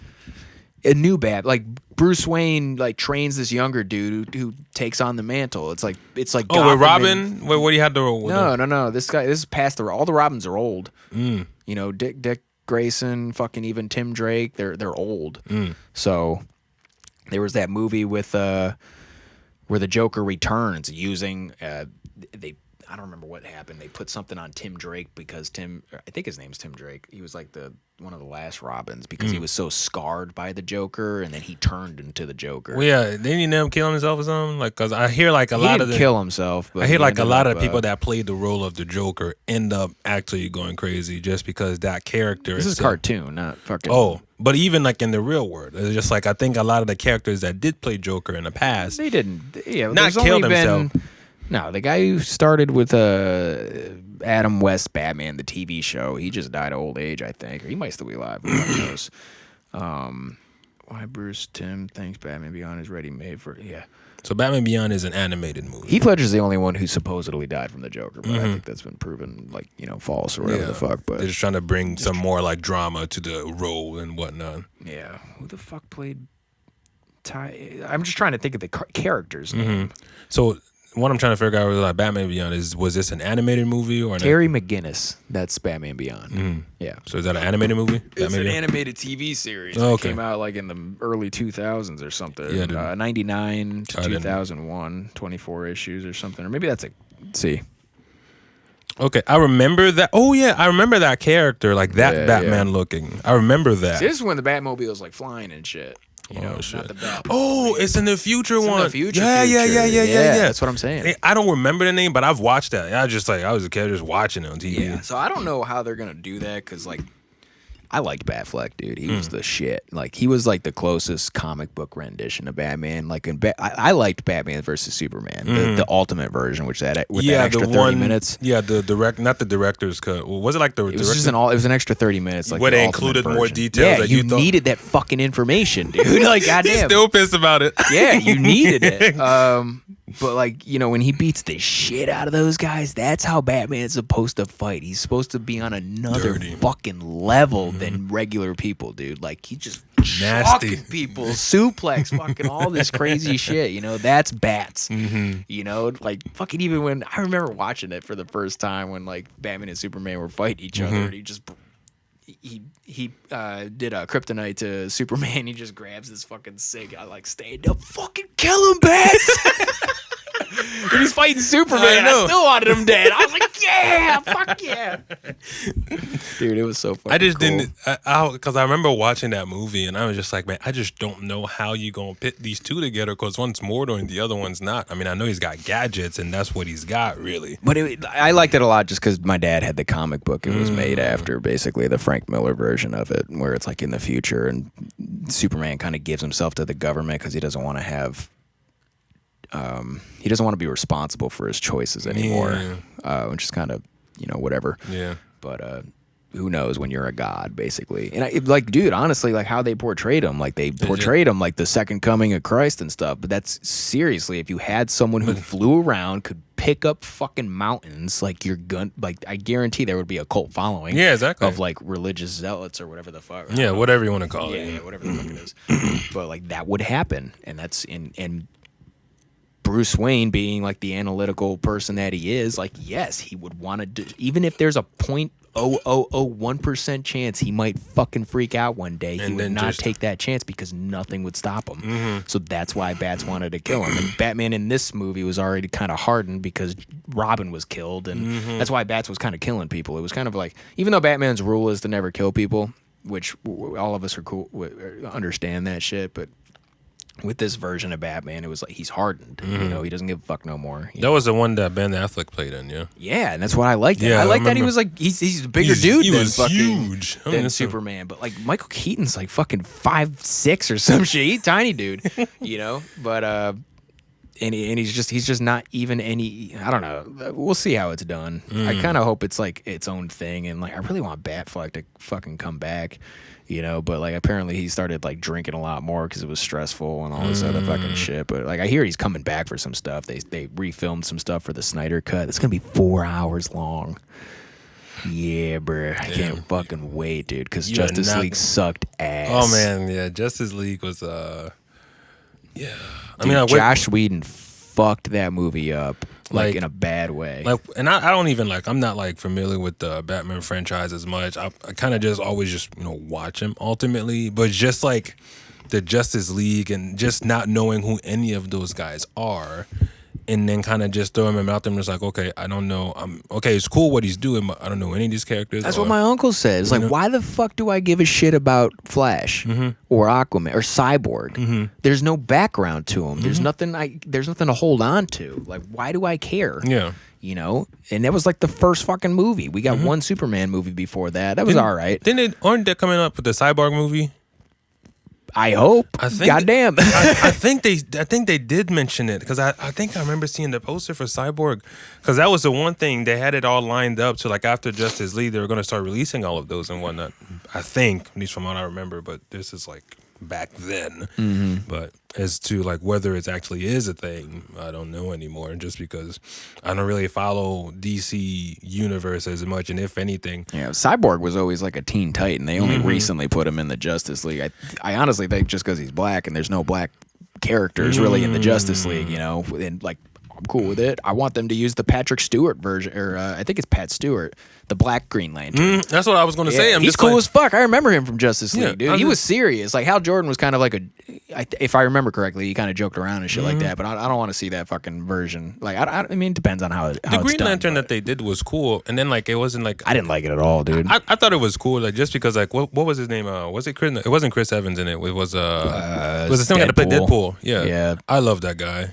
A new like Bruce Wayne like trains this younger dude who takes on the mantle. It's like Oh, with Gotham Robin? What do you have to? No. This is past all the Robins are old. You know, Dick Grayson, fucking even Tim Drake. They're old. So there was that movie with where the Joker returns using I don't remember what happened. They put something on Tim Drake because I think his name's Tim Drake. He was like one of the last Robins because he was so scarred by the Joker, and then he turned into the Joker. Well, yeah, didn't he end up killing himself or something? Like, cause I hear like a He lot didn't of the kill himself. But I hear he like a ended lot up, of people that played the role of the Joker end up actually going crazy just because that character. This is cartoon, not fucking. Oh, but even like in the real world, it's just like I think a lot of the characters that did play Joker in the past, They didn't. Yeah, Not there's killed only been- himself. No, the guy who started with Adam West Batman, the TV show. He just died of old age, I think, or he might still be alive. Who knows? Why Bruce Timm thinks Batman Beyond is ready made for So Batman Beyond is an animated movie. Heath Ledger's the only one who supposedly died from the Joker, but I think that's been proven false or whatever the fuck. But they're just trying to bring some more like drama to the role and whatnot. Yeah, who the fuck played I'm just trying to think of the characters' name. So what I'm trying to figure out is like Batman Beyond was this an animated movie or Terry McGinnis? That's Batman Beyond. Yeah. So is that an animated movie? It's an animated TV series. Oh, It came out like in the early 2000s or something. Yeah, 99 to 2001, 24 issues or something. Or maybe that's see. Okay, I remember that. Oh yeah, I remember that character, like that Batman looking. I remember that. See, this is when the Batmobile was like flying and shit. You know, shit. not the Batmobile. Oh, it's in the future one. In the future. Yeah. That's what I'm saying. I don't remember the name, but I've watched that. I was a kid just watching it on TV. Yeah. So I don't know how they're gonna do that because like I liked Batfleck, dude. He was the shit. Like he was like the closest comic book rendition of Batman. Like I liked Batman versus Superman, the ultimate version, which that extra 30 minutes. Yeah, not the director's cut. Was it like the? It was just it was an extra 30 minutes. Like where the they ultimate included more version. details. Yeah, that you thought... needed that fucking information, dude. Like goddamn, He's still pissed about it. Yeah, you needed it. But like when he beats the shit out of those guys, that's how Batman's supposed to fight. He's supposed to be on another fucking level than regular people, dude. Like he just nasty people, suplex, fucking all this crazy shit. That's Bats. Like fucking even when I remember watching it for the first time when like Batman and Superman were fighting each other, and he just. He did a kryptonite to Superman. He just grabs this fucking cig. I like stand up, fucking kill him, Bats. When he's fighting Superman, I still wanted him dead. I was like, yeah, fuck yeah, dude. It was so fucking. I just cool. didn't, because I remember watching that movie and I was just like, man, I just don't know how you gonna pit these two together because one's Mordor and the other one's not. I mean, I know he's got gadgets and that's what he's got, really. But I liked it a lot just because my dad had the comic book. It was made after basically the Frank Miller version of it, where it's like in the future and Superman kind of gives himself to the government because he doesn't want to have. He doesn't want to be responsible for his choices anymore, which is kind of whatever. Yeah. But who knows when you're a god, basically. And like, dude, honestly, like how they portrayed him, like they portrayed him like the second coming of Christ and stuff. But that's seriously, if you had someone who flew around, could pick up fucking mountains, like I guarantee there would be a cult following. Yeah, exactly. Of like religious zealots or whatever the fuck. Yeah, whatever you want to call it. Yeah, whatever the fuck it is. But like that would happen, and that's and Bruce Wayne being like the analytical person that he is, like yes, he would want to do, even if there's a 0.0001% chance he might fucking freak out one day, he would not take that chance because nothing would stop him. So that's why Bats wanted to kill him. And Batman in this movie was already kind of hardened because Robin was killed, and that's why Bats was kind of killing people. It was kind of like, even though Batman's rule is to never kill people, which all of us are cool understand that shit, but with this version of Batman, it was like he's hardened. He doesn't give a fuck no more. That was the one that Ben Affleck played in, yeah. Yeah, and that's what I liked. Yeah, I like that he was like he's a bigger dude he than was fucking huge. than Superman. But like Michael Keaton's like fucking 5'6" or some shit. He's tiny dude, But and he's just not even any. I don't know. We'll see how it's done. I kind of hope it's like its own thing, and like I really want Batfleck to fucking come back. But like apparently he started like drinking a lot more because it was stressful and all this other fucking shit. But like I hear he's coming back for some stuff. They refilmed some stuff for the Snyder cut. It's gonna be 4 hours long. Yeah, bruh. I can't fucking wait, dude. Because Justice League sucked ass. Oh man, yeah. Justice League was yeah. Dude, Josh Whedon fucked that movie up. Like in a bad way. Like, and I don't even like. I'm not like familiar with the Batman franchise as much. I kind of just always watch him ultimately, but just like the Justice League and just not knowing who any of those guys are, and then kind of just throwing him out there and just like, okay, I don't know. Okay, it's cool what he's doing, but I don't know any of these characters. That's what my uncle said. It's like, why the fuck do I give a shit about Flash or Aquaman or Cyborg? There's no background to him. There's nothing to hold on to. Like, why do I care? Yeah. And that was like the first fucking movie. We got one Superman movie before that. That was all right. Aren't they coming up with the Cyborg movie? I hope. I think, Goddamn. I think they did mention it because I think I remember seeing the poster for Cyborg because that was the one thing they had it all lined up to like after Justice League they were going to start releasing all of those and whatnot. I think, at least from what I remember, but this is like back then. But as to like whether it actually is a thing, I don't know anymore. Just because I don't really follow DC universe as much, and if anything, Yeah, Cyborg was always like a Teen Titan. They only recently put him in the Justice League. I honestly think just because he's black and there's no black characters really in the Justice League, you know, and like I'm cool with it. I want them to use the Patrick Stewart version, or I think it's Pat Stewart, the Black Green Lantern. that's what I was going to say. I'm He's just cool like, as fuck. I remember him from Justice League, Yeah, dude. He was serious. Like Hal Jordan was kind of like if I remember correctly, he kind of joked around and shit like that. But I don't want to see that fucking version. Like I mean, it depends on how the it's Green done, Lantern but that they did was cool, and then like it wasn't like I didn't like it at all, dude. I thought it was cool, like just because like what was his name? Was it Chris? It wasn't Chris Evans in it. It was the same guy that played Deadpool. Yeah, I love that guy.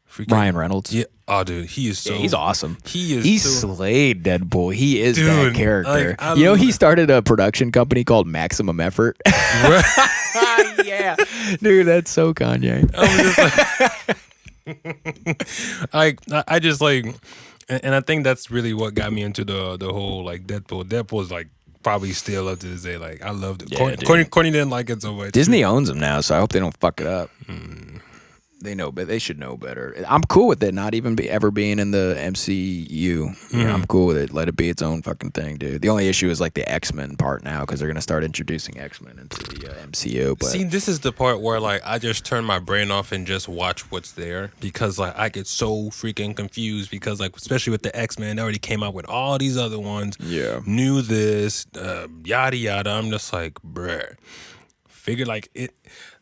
Freaking, Ryan Reynolds. Yeah. Oh, dude, he is so. Yeah, he's awesome. He slayed Deadpool. He is that Dude, character. like, You know, he started a production company called Maximum Effort. Yeah, dude, that's so Kanye. I just like, and I think that's really what got me into the whole like Deadpool. Deadpool's like probably still up to this day. Like I loved it. Yeah, Courtney didn't like it so much. Disney owns him now, so I hope they don't fuck it up. They know, but they should know better. I'm cool with it not even ever being in the MCU. You know, I'm cool with it. Let it be its own fucking thing, dude. The only issue is like the X-Men part now because they're gonna start introducing X-Men into the MCU. But See, this is the part where like I just turn my brain off and just watch what's there because like I get so freaking confused because like especially with the X-Men, they already came out with all these other ones. Yeah. Knew this, yada yada. I'm just like, bruh. Figure like it.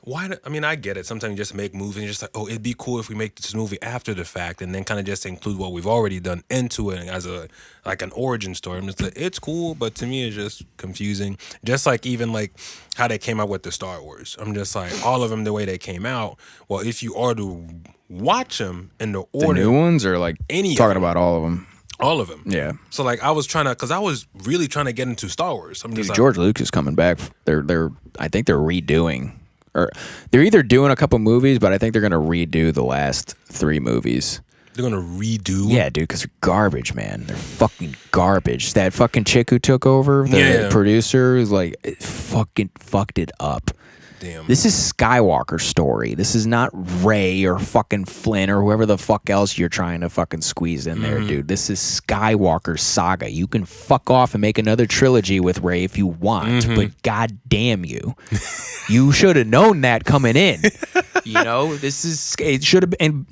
I mean, I get it. Sometimes you just make movies and you're just like, oh, it'd be cool if we make this movie after the fact and then kind of just include what we've already done into it as a like an origin story. I'm just like, it's cool, but to me it's just confusing. Just like even like how they came out with the Star Wars. I'm just like, all of them the way they came out. Well, if you are to watch them in the order, the new ones or like any talking about all of them. all of them. Yeah. So like I was trying to, because I was really trying to get into Star Wars. I'm Dude, just like, George Lucas is coming back. I think they're redoing, or they're either doing a couple movies, but I think they're gonna redo the last 3 movies. they're gonna redo. Yeah, dude, because they're garbage, man. They're fucking garbage. That fucking chick who took over, the producer, is like, it fucking fucked it up. Damn. This is Skywalker's story. This is not Rey or fucking Flynn or whoever the fuck else you're trying to fucking squeeze in there, dude. This is Skywalker's saga. You can fuck off and make another trilogy with Rey if you want, but god damn you. You should have known that coming in. You know, it should have been. And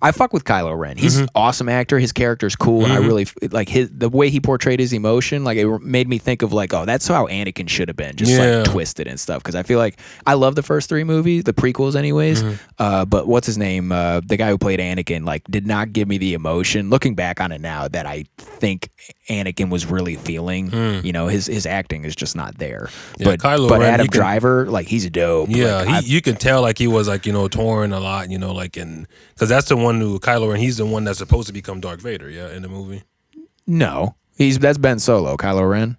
I fuck with Kylo Ren. He's an awesome actor. His character's cool, and I really like the way he portrayed his emotion. Like it made me think of like, oh, that's how Anakin should have been, just like twisted and stuff. Because I feel like I love the first 3 movies, the prequels, anyways. But what's his name? The guy who played Anakin, like, did not give me the emotion. Looking back on it now, that I think Anakin was really feeling. You know, his acting is just not there. Yeah, Kylo but Ren, Adam Driver, like, he's dope. Yeah, like, you can tell like he was like, you know, torn a lot, you know, like because that's the one who Kylo Ren, he's the one that's supposed to become Darth Vader, yeah, in the movie. No, that's Ben Solo, Kylo Ren.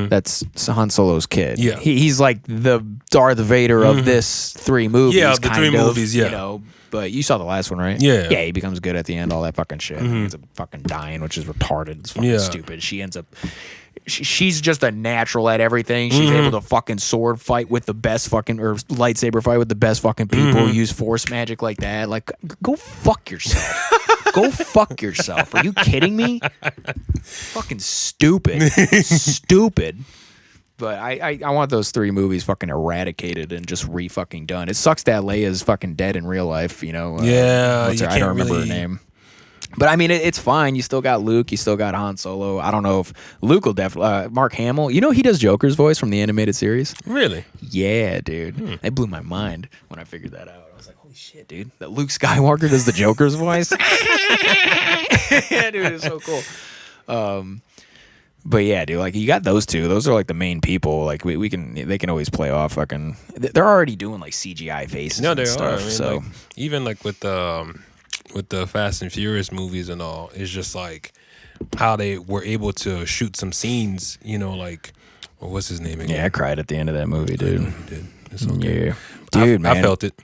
That's Han Solo's kid. Yeah, he's like the Darth Vader of this 3 movies. Yeah, the 3 movies. Yeah, you know. But you saw the last one, right? Yeah. Yeah, he becomes good at the end, all that fucking shit. He ends up fucking dying, which is retarded. It's fucking stupid. She ends up... She's just a natural at everything. She's able to fucking sword fight with the best fucking... Or lightsaber fight with the best fucking people. Use force magic like that. Like, go fuck yourself. Go fuck yourself. Are you kidding me? Fucking stupid. Stupid. But I want those 3 movies fucking eradicated and just re-fucking done. It sucks that Leia's fucking dead in real life, you know. Yeah, I don't remember her name. But I mean, it's fine. You still got Luke. You still got Han Solo. I don't know if Luke will definitely... Mark Hamill. You know he does Joker's voice from the animated series? Really? Yeah, dude. That blew my mind when I figured that out. I was like, holy shit, dude. That Luke Skywalker does the Joker's voice? Yeah, dude, it's so cool. But yeah, dude, like you got those 2. Those are like the main people. Like they can always play off fucking. They're already doing like CGI faces and stuff. I mean, so like, even like with the Fast and Furious movies and all, it's just like how they were able to shoot some scenes. You know, like what's his name again? Yeah, I cried at the end of that movie, dude. You did. It's okay. Yeah. Dude, I man. felt it.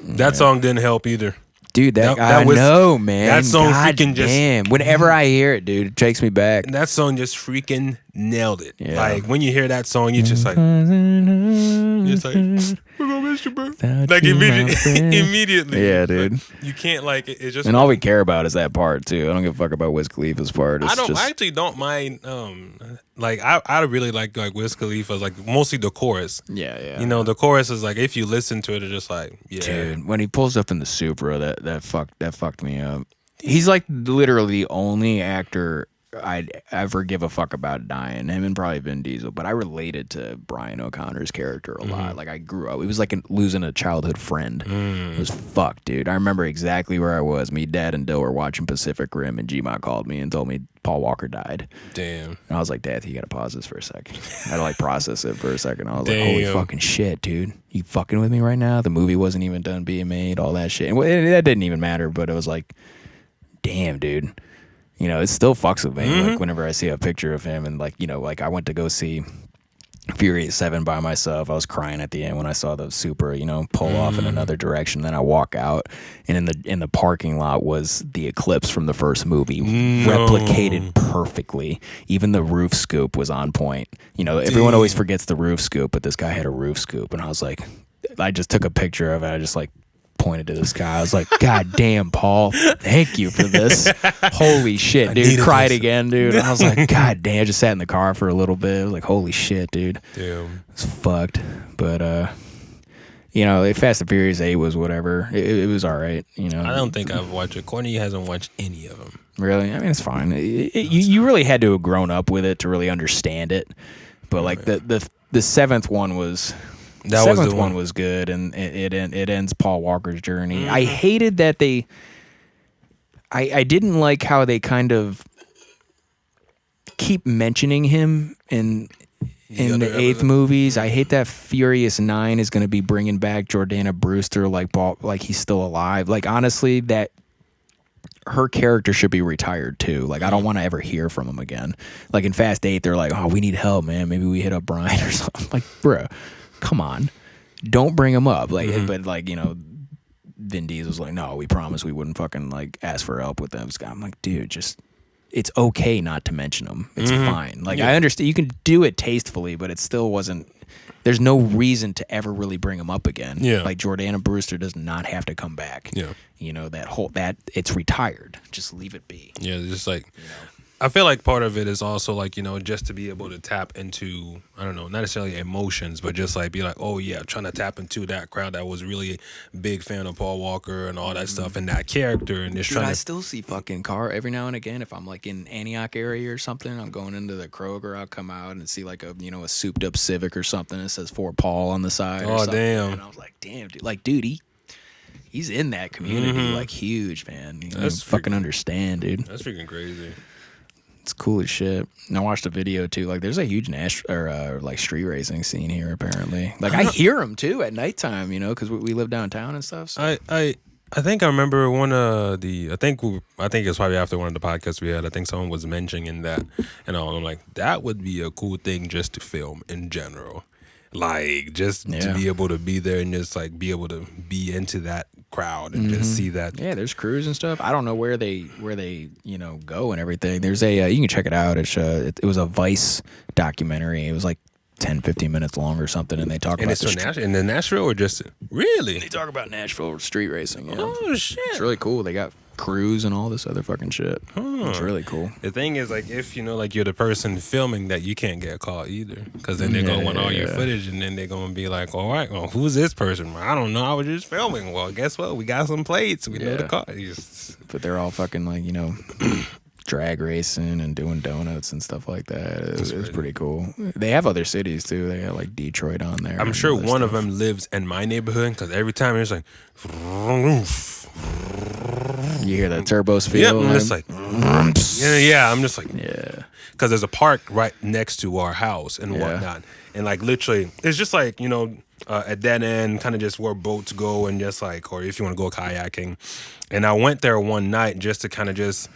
That song didn't help either. Dude, that I was- know, man. that song God freaking just- damn. Whenever I hear it, dude, it takes me back. And that song just freaking nailed it. Yeah. Like when you hear that song, you're just like, we're gonna miss you, bro. Like immediately. Yeah, dude. Like, you can't like it's just. And all we care about is that part too. I don't give a fuck about Wiz Khalifa's part. It's I actually don't mind. Like I really like Wiz Khalifa's like mostly the chorus. Yeah. You know, the chorus is like if you listen to it, it's just like Dude, when he pulls up in the Supra, that fucked me up. He's like literally the only actor I'd ever give a fuck about dying. Him and probably Vin Diesel, but I related to Brian O'Connor's character a lot. Like I grew up. It was like losing a childhood friend. It was fucked, dude. I remember exactly where I was. Me, Dad, and Dill were watching Pacific Rim, and Gma called me and told me Paul Walker died. Damn. And I was like, Dad, you gotta pause this for a second. I had to like process it for a second. I was like, holy fucking shit, dude. You fucking with me right now? The movie wasn't even done being made, all that shit. And that didn't even matter, but it was like, damn, dude. You know, it still fucks with me. Like whenever I see a picture of him, and like, you know, like I went to go see Furious 7 by myself. I was crying at the end when I saw the Supra, you know, pull off in another direction. Then I walk out, and in the parking lot was the Eclipse from the first movie, replicated perfectly. Even the roof scoop was on point. You know, everyone always forgets the roof scoop, but this guy had a roof scoop, and I was like, I just took a picture of it. I just like pointed to this guy. I was like, God damn, Paul, thank you for this. Holy shit, dude. Cried again, dude. I was like, God damn. I just sat in the car for a little bit. I was like, holy shit, dude. Damn. It's fucked. But you know, Fast and Furious 8 was whatever. It was all right, you know. I don't think I've watched it. Courtney hasn't watched any of them. Really? I mean, it's fine. You really had to have grown up with it to really understand it. But like the seventh one was That seventh was the one was good, and it ends Paul Walker's journey. I hated that I didn't like how they kind of keep mentioning him in the eighth movies. I hate that Furious 9 is going to be bringing back Jordana Brewster like he's still alive. Like honestly, that her character should be retired too. Like I don't want to ever hear from him again. Like in Fast 8, they're like, oh, we need help, man. Maybe we hit up Brian or something. Like, bro, come on, don't bring him up. Like, but like, you know, Vin Diesel's like, no, we promised we wouldn't fucking like ask for help with them. I'm like, dude, just, it's okay not to mention them. It's fine. Like I understand you can do it tastefully, but it still wasn't. There's no reason to ever really bring him up again. Yeah. Like Jordana Brewster does not have to come back. Yeah. You know, that it's retired. Just leave it be. Yeah, just like, I feel like part of it is also like, you know, just to be able to tap into, I don't know, not necessarily emotions, but just like be like, oh yeah, trying to tap into that crowd that was really a big fan of Paul Walker and all that stuff and that character, and just Dude, trying I to. still see fucking car every now and again. If I'm like in Antioch area or something, I'm going into the Kroger, I'll come out and see like a souped up Civic or something that says for Paul on the side. Oh, or something. damn. And I was like, damn, dude. Like, dude, he's in that community, like huge, man. You That's fucking understand, dude. That's freaking crazy. It's cool as shit. And I watched a video too. Like, there's a huge like street racing scene here. Apparently, like I hear them too at nighttime. You know, because we live downtown and stuff. So. I think I remember one of the. I think it's probably after one of the podcasts we had. I think someone was mentioning that, and I'm like, that would be a cool thing just to film in general. Like just to be able to be there and just like be able to be into that crowd and just see that. Yeah, there's crews and stuff. I don't know where they go and everything. There's a you can check it out. It was a Vice documentary. It was like 10-15 minutes long or something, and they talk And about it's in the Nashville or just really? they talk about Nashville street racing. Yeah. Oh shit! It's really cool. They got crews and all this other fucking shit. It's really cool. The thing is, like, if like you're the person filming that, you can't get caught either, because then they're gonna want all your footage, and then they're gonna be like, all right, well, who's this person? I don't know. I was just filming. Well, guess what? We got some plates. We know the car. But they're all fucking like drag racing and doing donuts and stuff like that. It was pretty cool. They have other cities too. They got like Detroit on there. I'm sure one of them lives in my neighborhood, because every time it's like, you hear that turbo speed. yeah, I'm just like, yeah, I'm just like, yeah. Because there's a park right next to our house and whatnot, and like literally, it's just like at that end, kind of just where boats go, and just like, or if you want to go kayaking. And I went there one night just to kind of just.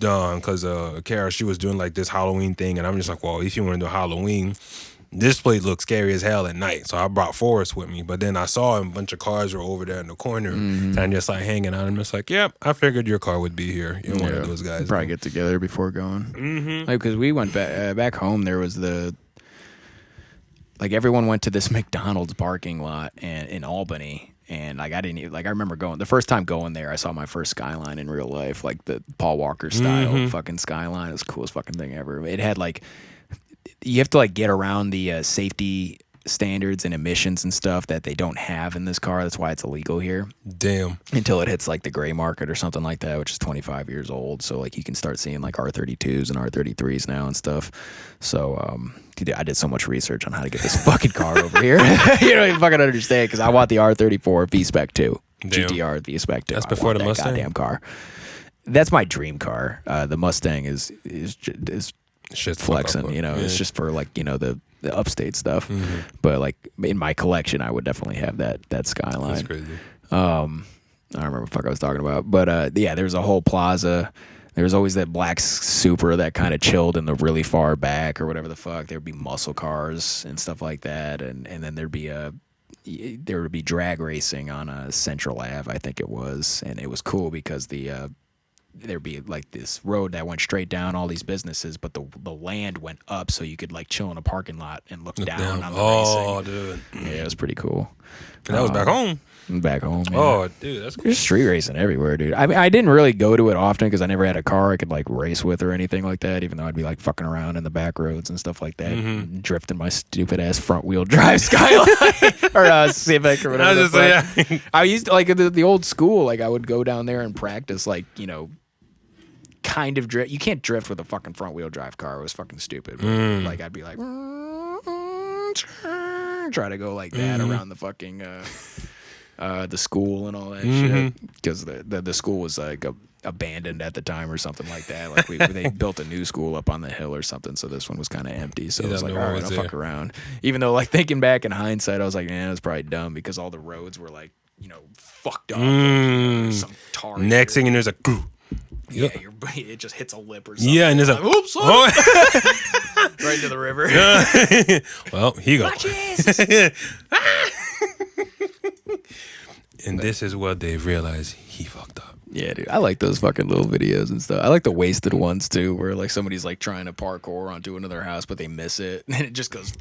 Because Kara, she was doing like this Halloween thing, and I'm just like, well, if you want to do Halloween, this place looked scary as hell at night. So I brought Forrest with me. But then I saw a bunch of cars were over there in the corner and just like hanging out. I'm just like, yep, I figured your car would be here. You're one of those guys. Probably get together before going. Like, because we went back home, there was everyone went to this McDonald's parking lot in Albany. And like I didn't even, like I remember going the first time going there, I saw my first Skyline in real life, like the Paul Walker style fucking Skyline. It was the coolest fucking thing ever. It had like you have to like get around the safety standards and emissions and stuff that they don't have in this car. That's why it's illegal here. Damn. Until it hits like the gray market or something like that, which is 25 years old. So like you can start seeing like R32s and R33s now and stuff. So I did so much research on how to get this fucking car over here. You don't even fucking understand, because I want the R34 V-Spec 2. Damn. GTR V-Spec 2. That's before the Mustang? Goddamn car. That's my dream car. The Mustang is Shit's flexing, you know. It's just for like, you know, the upstate stuff. But like in my collection, I would definitely have that Skyline. That's crazy. I don't remember what the fuck I was talking about. But yeah, there's a whole plaza. There was always that black Supra that kind of chilled in the really far back or whatever the fuck. There'd be muscle cars and stuff like that, and then there would be drag racing on Central Ave, I think it was, and it was cool because there'd be like this road that went straight down all these businesses, but the land went up, so you could like chill in a parking lot and look down on the racing. Dude. Yeah, it was pretty cool. And that was back home. Back home. Yeah. Oh, dude, that's cool. There's street racing everywhere, dude. I mean, I didn't really go to it often because I never had a car I could like race with or anything like that, even though I'd be like fucking around in the back roads and stuff like that, drifting my stupid ass front wheel drive Skyline or Civic or whatever. I used to, like the old school, like I would go down there and practice, like, you know, kind of drift. You can't drift with a fucking front wheel drive car. It was fucking stupid. But, like I'd be like try to go like that around the fucking the school and all that shit, because the school was like abandoned at the time or something like that. Like they built a new school up on the hill or something, so this one was kind of empty. So it was like, all right, I'll fuck around. Even though, like, thinking back in hindsight, I was like, man, it was probably dumb because all the roads were like, you know, fucked up. Like, some tar. Next thing, and there's a crew. Yeah, it just hits a lip or something. Yeah, and there's like, oops, right into the river. Well, he goes. And this is what they've realized he fucked up. Yeah, dude. I like those fucking little videos and stuff. I like the wasted ones too, where like somebody's like trying to parkour onto another house, but they miss it, and it just goes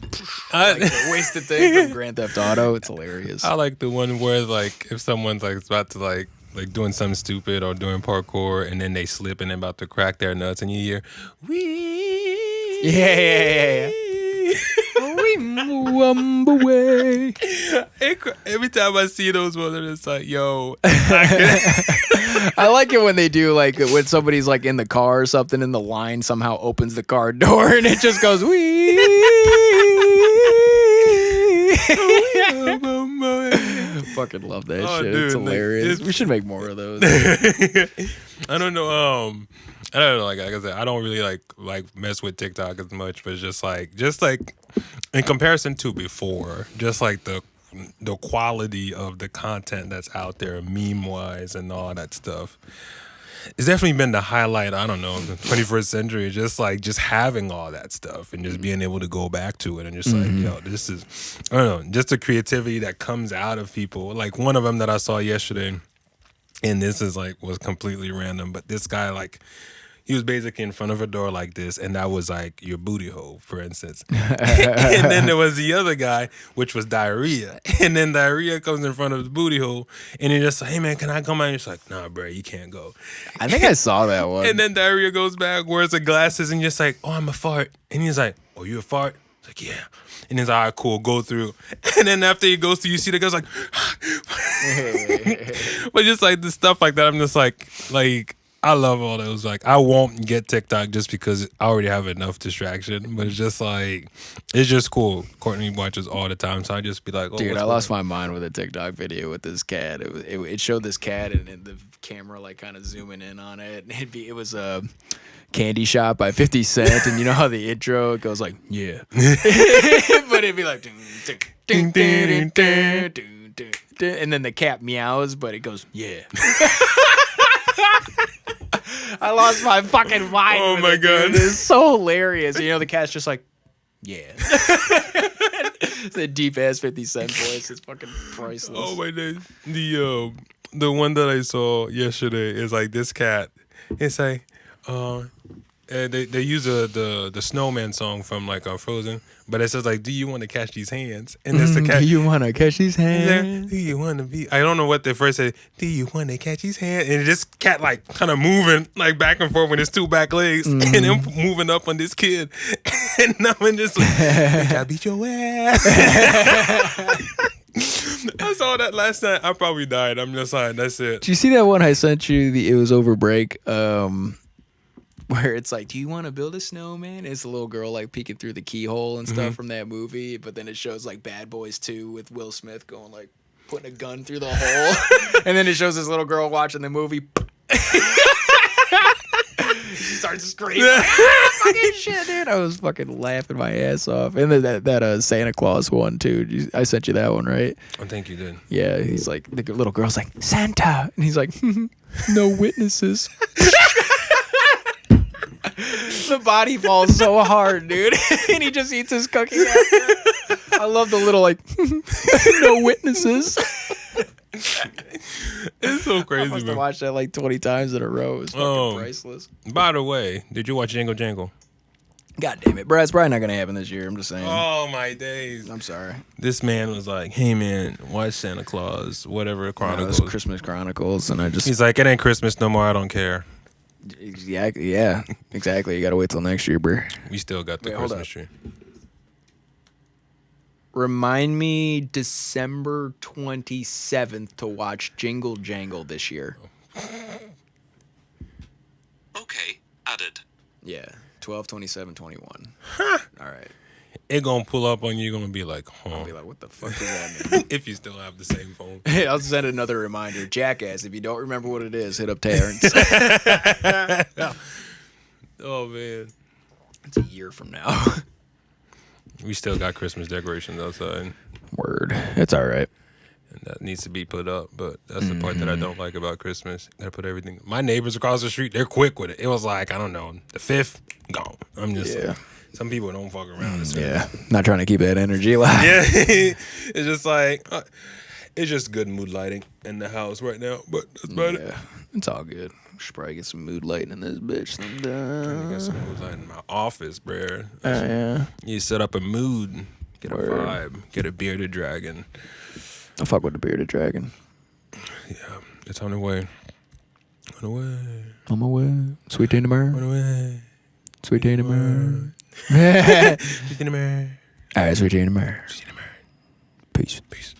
like the wasted thing from Grand Theft Auto. It's hilarious. I like the one where like if someone's like about to like doing something stupid or doing parkour, and then they slip and they're about to crack their nuts, and you hear, wee. Yeah. We move away. Every time I see those ones, it's like, yo. I like it when they do, like, when somebody's like in the car or something, and the line somehow opens the car door, and it just goes, wee. Fucking love that shit. Dude, it's hilarious. We should make more of those. I don't know. I don't know. Like I said, I don't really like mess with TikTok as much, but just like in comparison to before, just like the quality of the content that's out there, meme wise and all that stuff. It's definitely been the highlight, I don't know, the 21st century, just having all that stuff and just being able to go back to it and just like, yo, this is, I don't know, just the creativity that comes out of people. Like one of them that I saw yesterday, and this is like, was completely random, but this guy, like, he was basically in front of a door like this, and that was like your booty hole, for instance. And then there was the other guy, which was diarrhea. And then diarrhea comes in front of the booty hole, and you're just like, hey man, can I come out? And you're just like, nah, bro, you can't go. I think I saw that one. And then diarrhea goes back, wears the glasses, and you're just like, oh, I'm a fart. And he's like, oh, you a fart? He's like, yeah. And he's like, all right, cool, go through. And then after he goes through, you see the guy's like, but just like the stuff like that, I'm just like, I love all those. Like, I won't get TikTok just because I already have enough distraction. But it's just like, it's just cool. Courtney watches all the time, so I just be like, oh, dude, I lost my mind with a TikTok video with this cat. It showed this cat and the camera like kind of zooming in on it. It was a Candy Shop by 50 Cent, and you know how the intro it goes like, yeah, but it'd be like, ding, ding, ding, ding, ding, ding, and then the cat meows, but it goes, yeah. I lost my fucking mind. Oh my god, it's so hilarious. You know, the cat's just like, Yeah. That deep ass 50 Cent voice is fucking priceless. Oh my days. The one that I saw yesterday is like this cat. It's like and they use the snowman song from like Frozen, but it says like, "Do you want to catch these hands?" And it's the cat. Do you want to catch these hands? Yeah, do you want to be? I don't know what they first said. Do you want to catch his hand? And this cat like kind of moving like back and forth with his two back legs, and then moving up on this kid, and I'm just like, "I beat your ass." I saw that last night. I probably died. I'm just like, that's it. Did you see that one I sent you? It was over break. Where it's like, do you want to build a snowman? It's a little girl like peeking through the keyhole and stuff from that movie, but then it shows like Bad Boys 2 with Will Smith going like putting a gun through the hole, and then it shows this little girl watching the movie. She starts screaming, like, fucking shit, dude! I was fucking laughing my ass off. And then that Santa Claus one too. I sent you that one, right? I think you did. Yeah, he's like, the little girl's like, Santa, and he's like, no witnesses. The body falls so hard, dude, and he just eats his cookie after. I love the little like, no witnesses. It's so crazy. I must have man. watched that like 20 times in a row. It was fucking priceless. By the way, did you watch Jingle Jangle? God damn it, bro! It's probably not gonna happen this year. I'm just saying. Oh my days! I'm sorry. This man was like, "Hey man, watch Santa Claus, whatever It Chronicles." was Christmas Chronicles, and I just He's like, "It ain't Christmas no more. I don't care. yeah, exactly. You gotta wait till next year, bro. We still got the Wait, hold Christmas tree." Remind me December 27th to watch Jingle Jangle this year. Okay, added. Yeah, 12, 27, 21. Huh. All right. It gonna pull up on you. You're gonna be like, I'll "Huh?" be like, what the fuck does that mean? If you still have the same phone. I'll send another reminder. Jackass, if you don't remember what it is, hit up Terrence. Oh man, It's a year from now. we still got Christmas decorations outside, Word. It's all right. and that needs to be put up. But that's the part that I don't like about Christmas. Gotta put everything. My neighbors across the street, they're quick with it. It was like, I don't know, the 5th, gone. I'm just Yeah. like, some people don't fuck around. It's Yeah. Not trying to keep that energy alive. Yeah, it's just like it's just good mood lighting in the house right now. But that's about it. Yeah. It's all good. Should probably get some mood lighting in this bitch I got some sometime. mood lighting in my office, bro. Yeah. You set up a mood, get a Word. vibe, get a bearded dragon. I'll fuck with the bearded dragon. Yeah, it's on the way. On the way. On my way. Sweet tea in the On mirror. the way. Sweet tea in the mirror. Sweet in the mirror. All right, sweet tea in the mirror. Sweet in the mirror. Peace. Peace.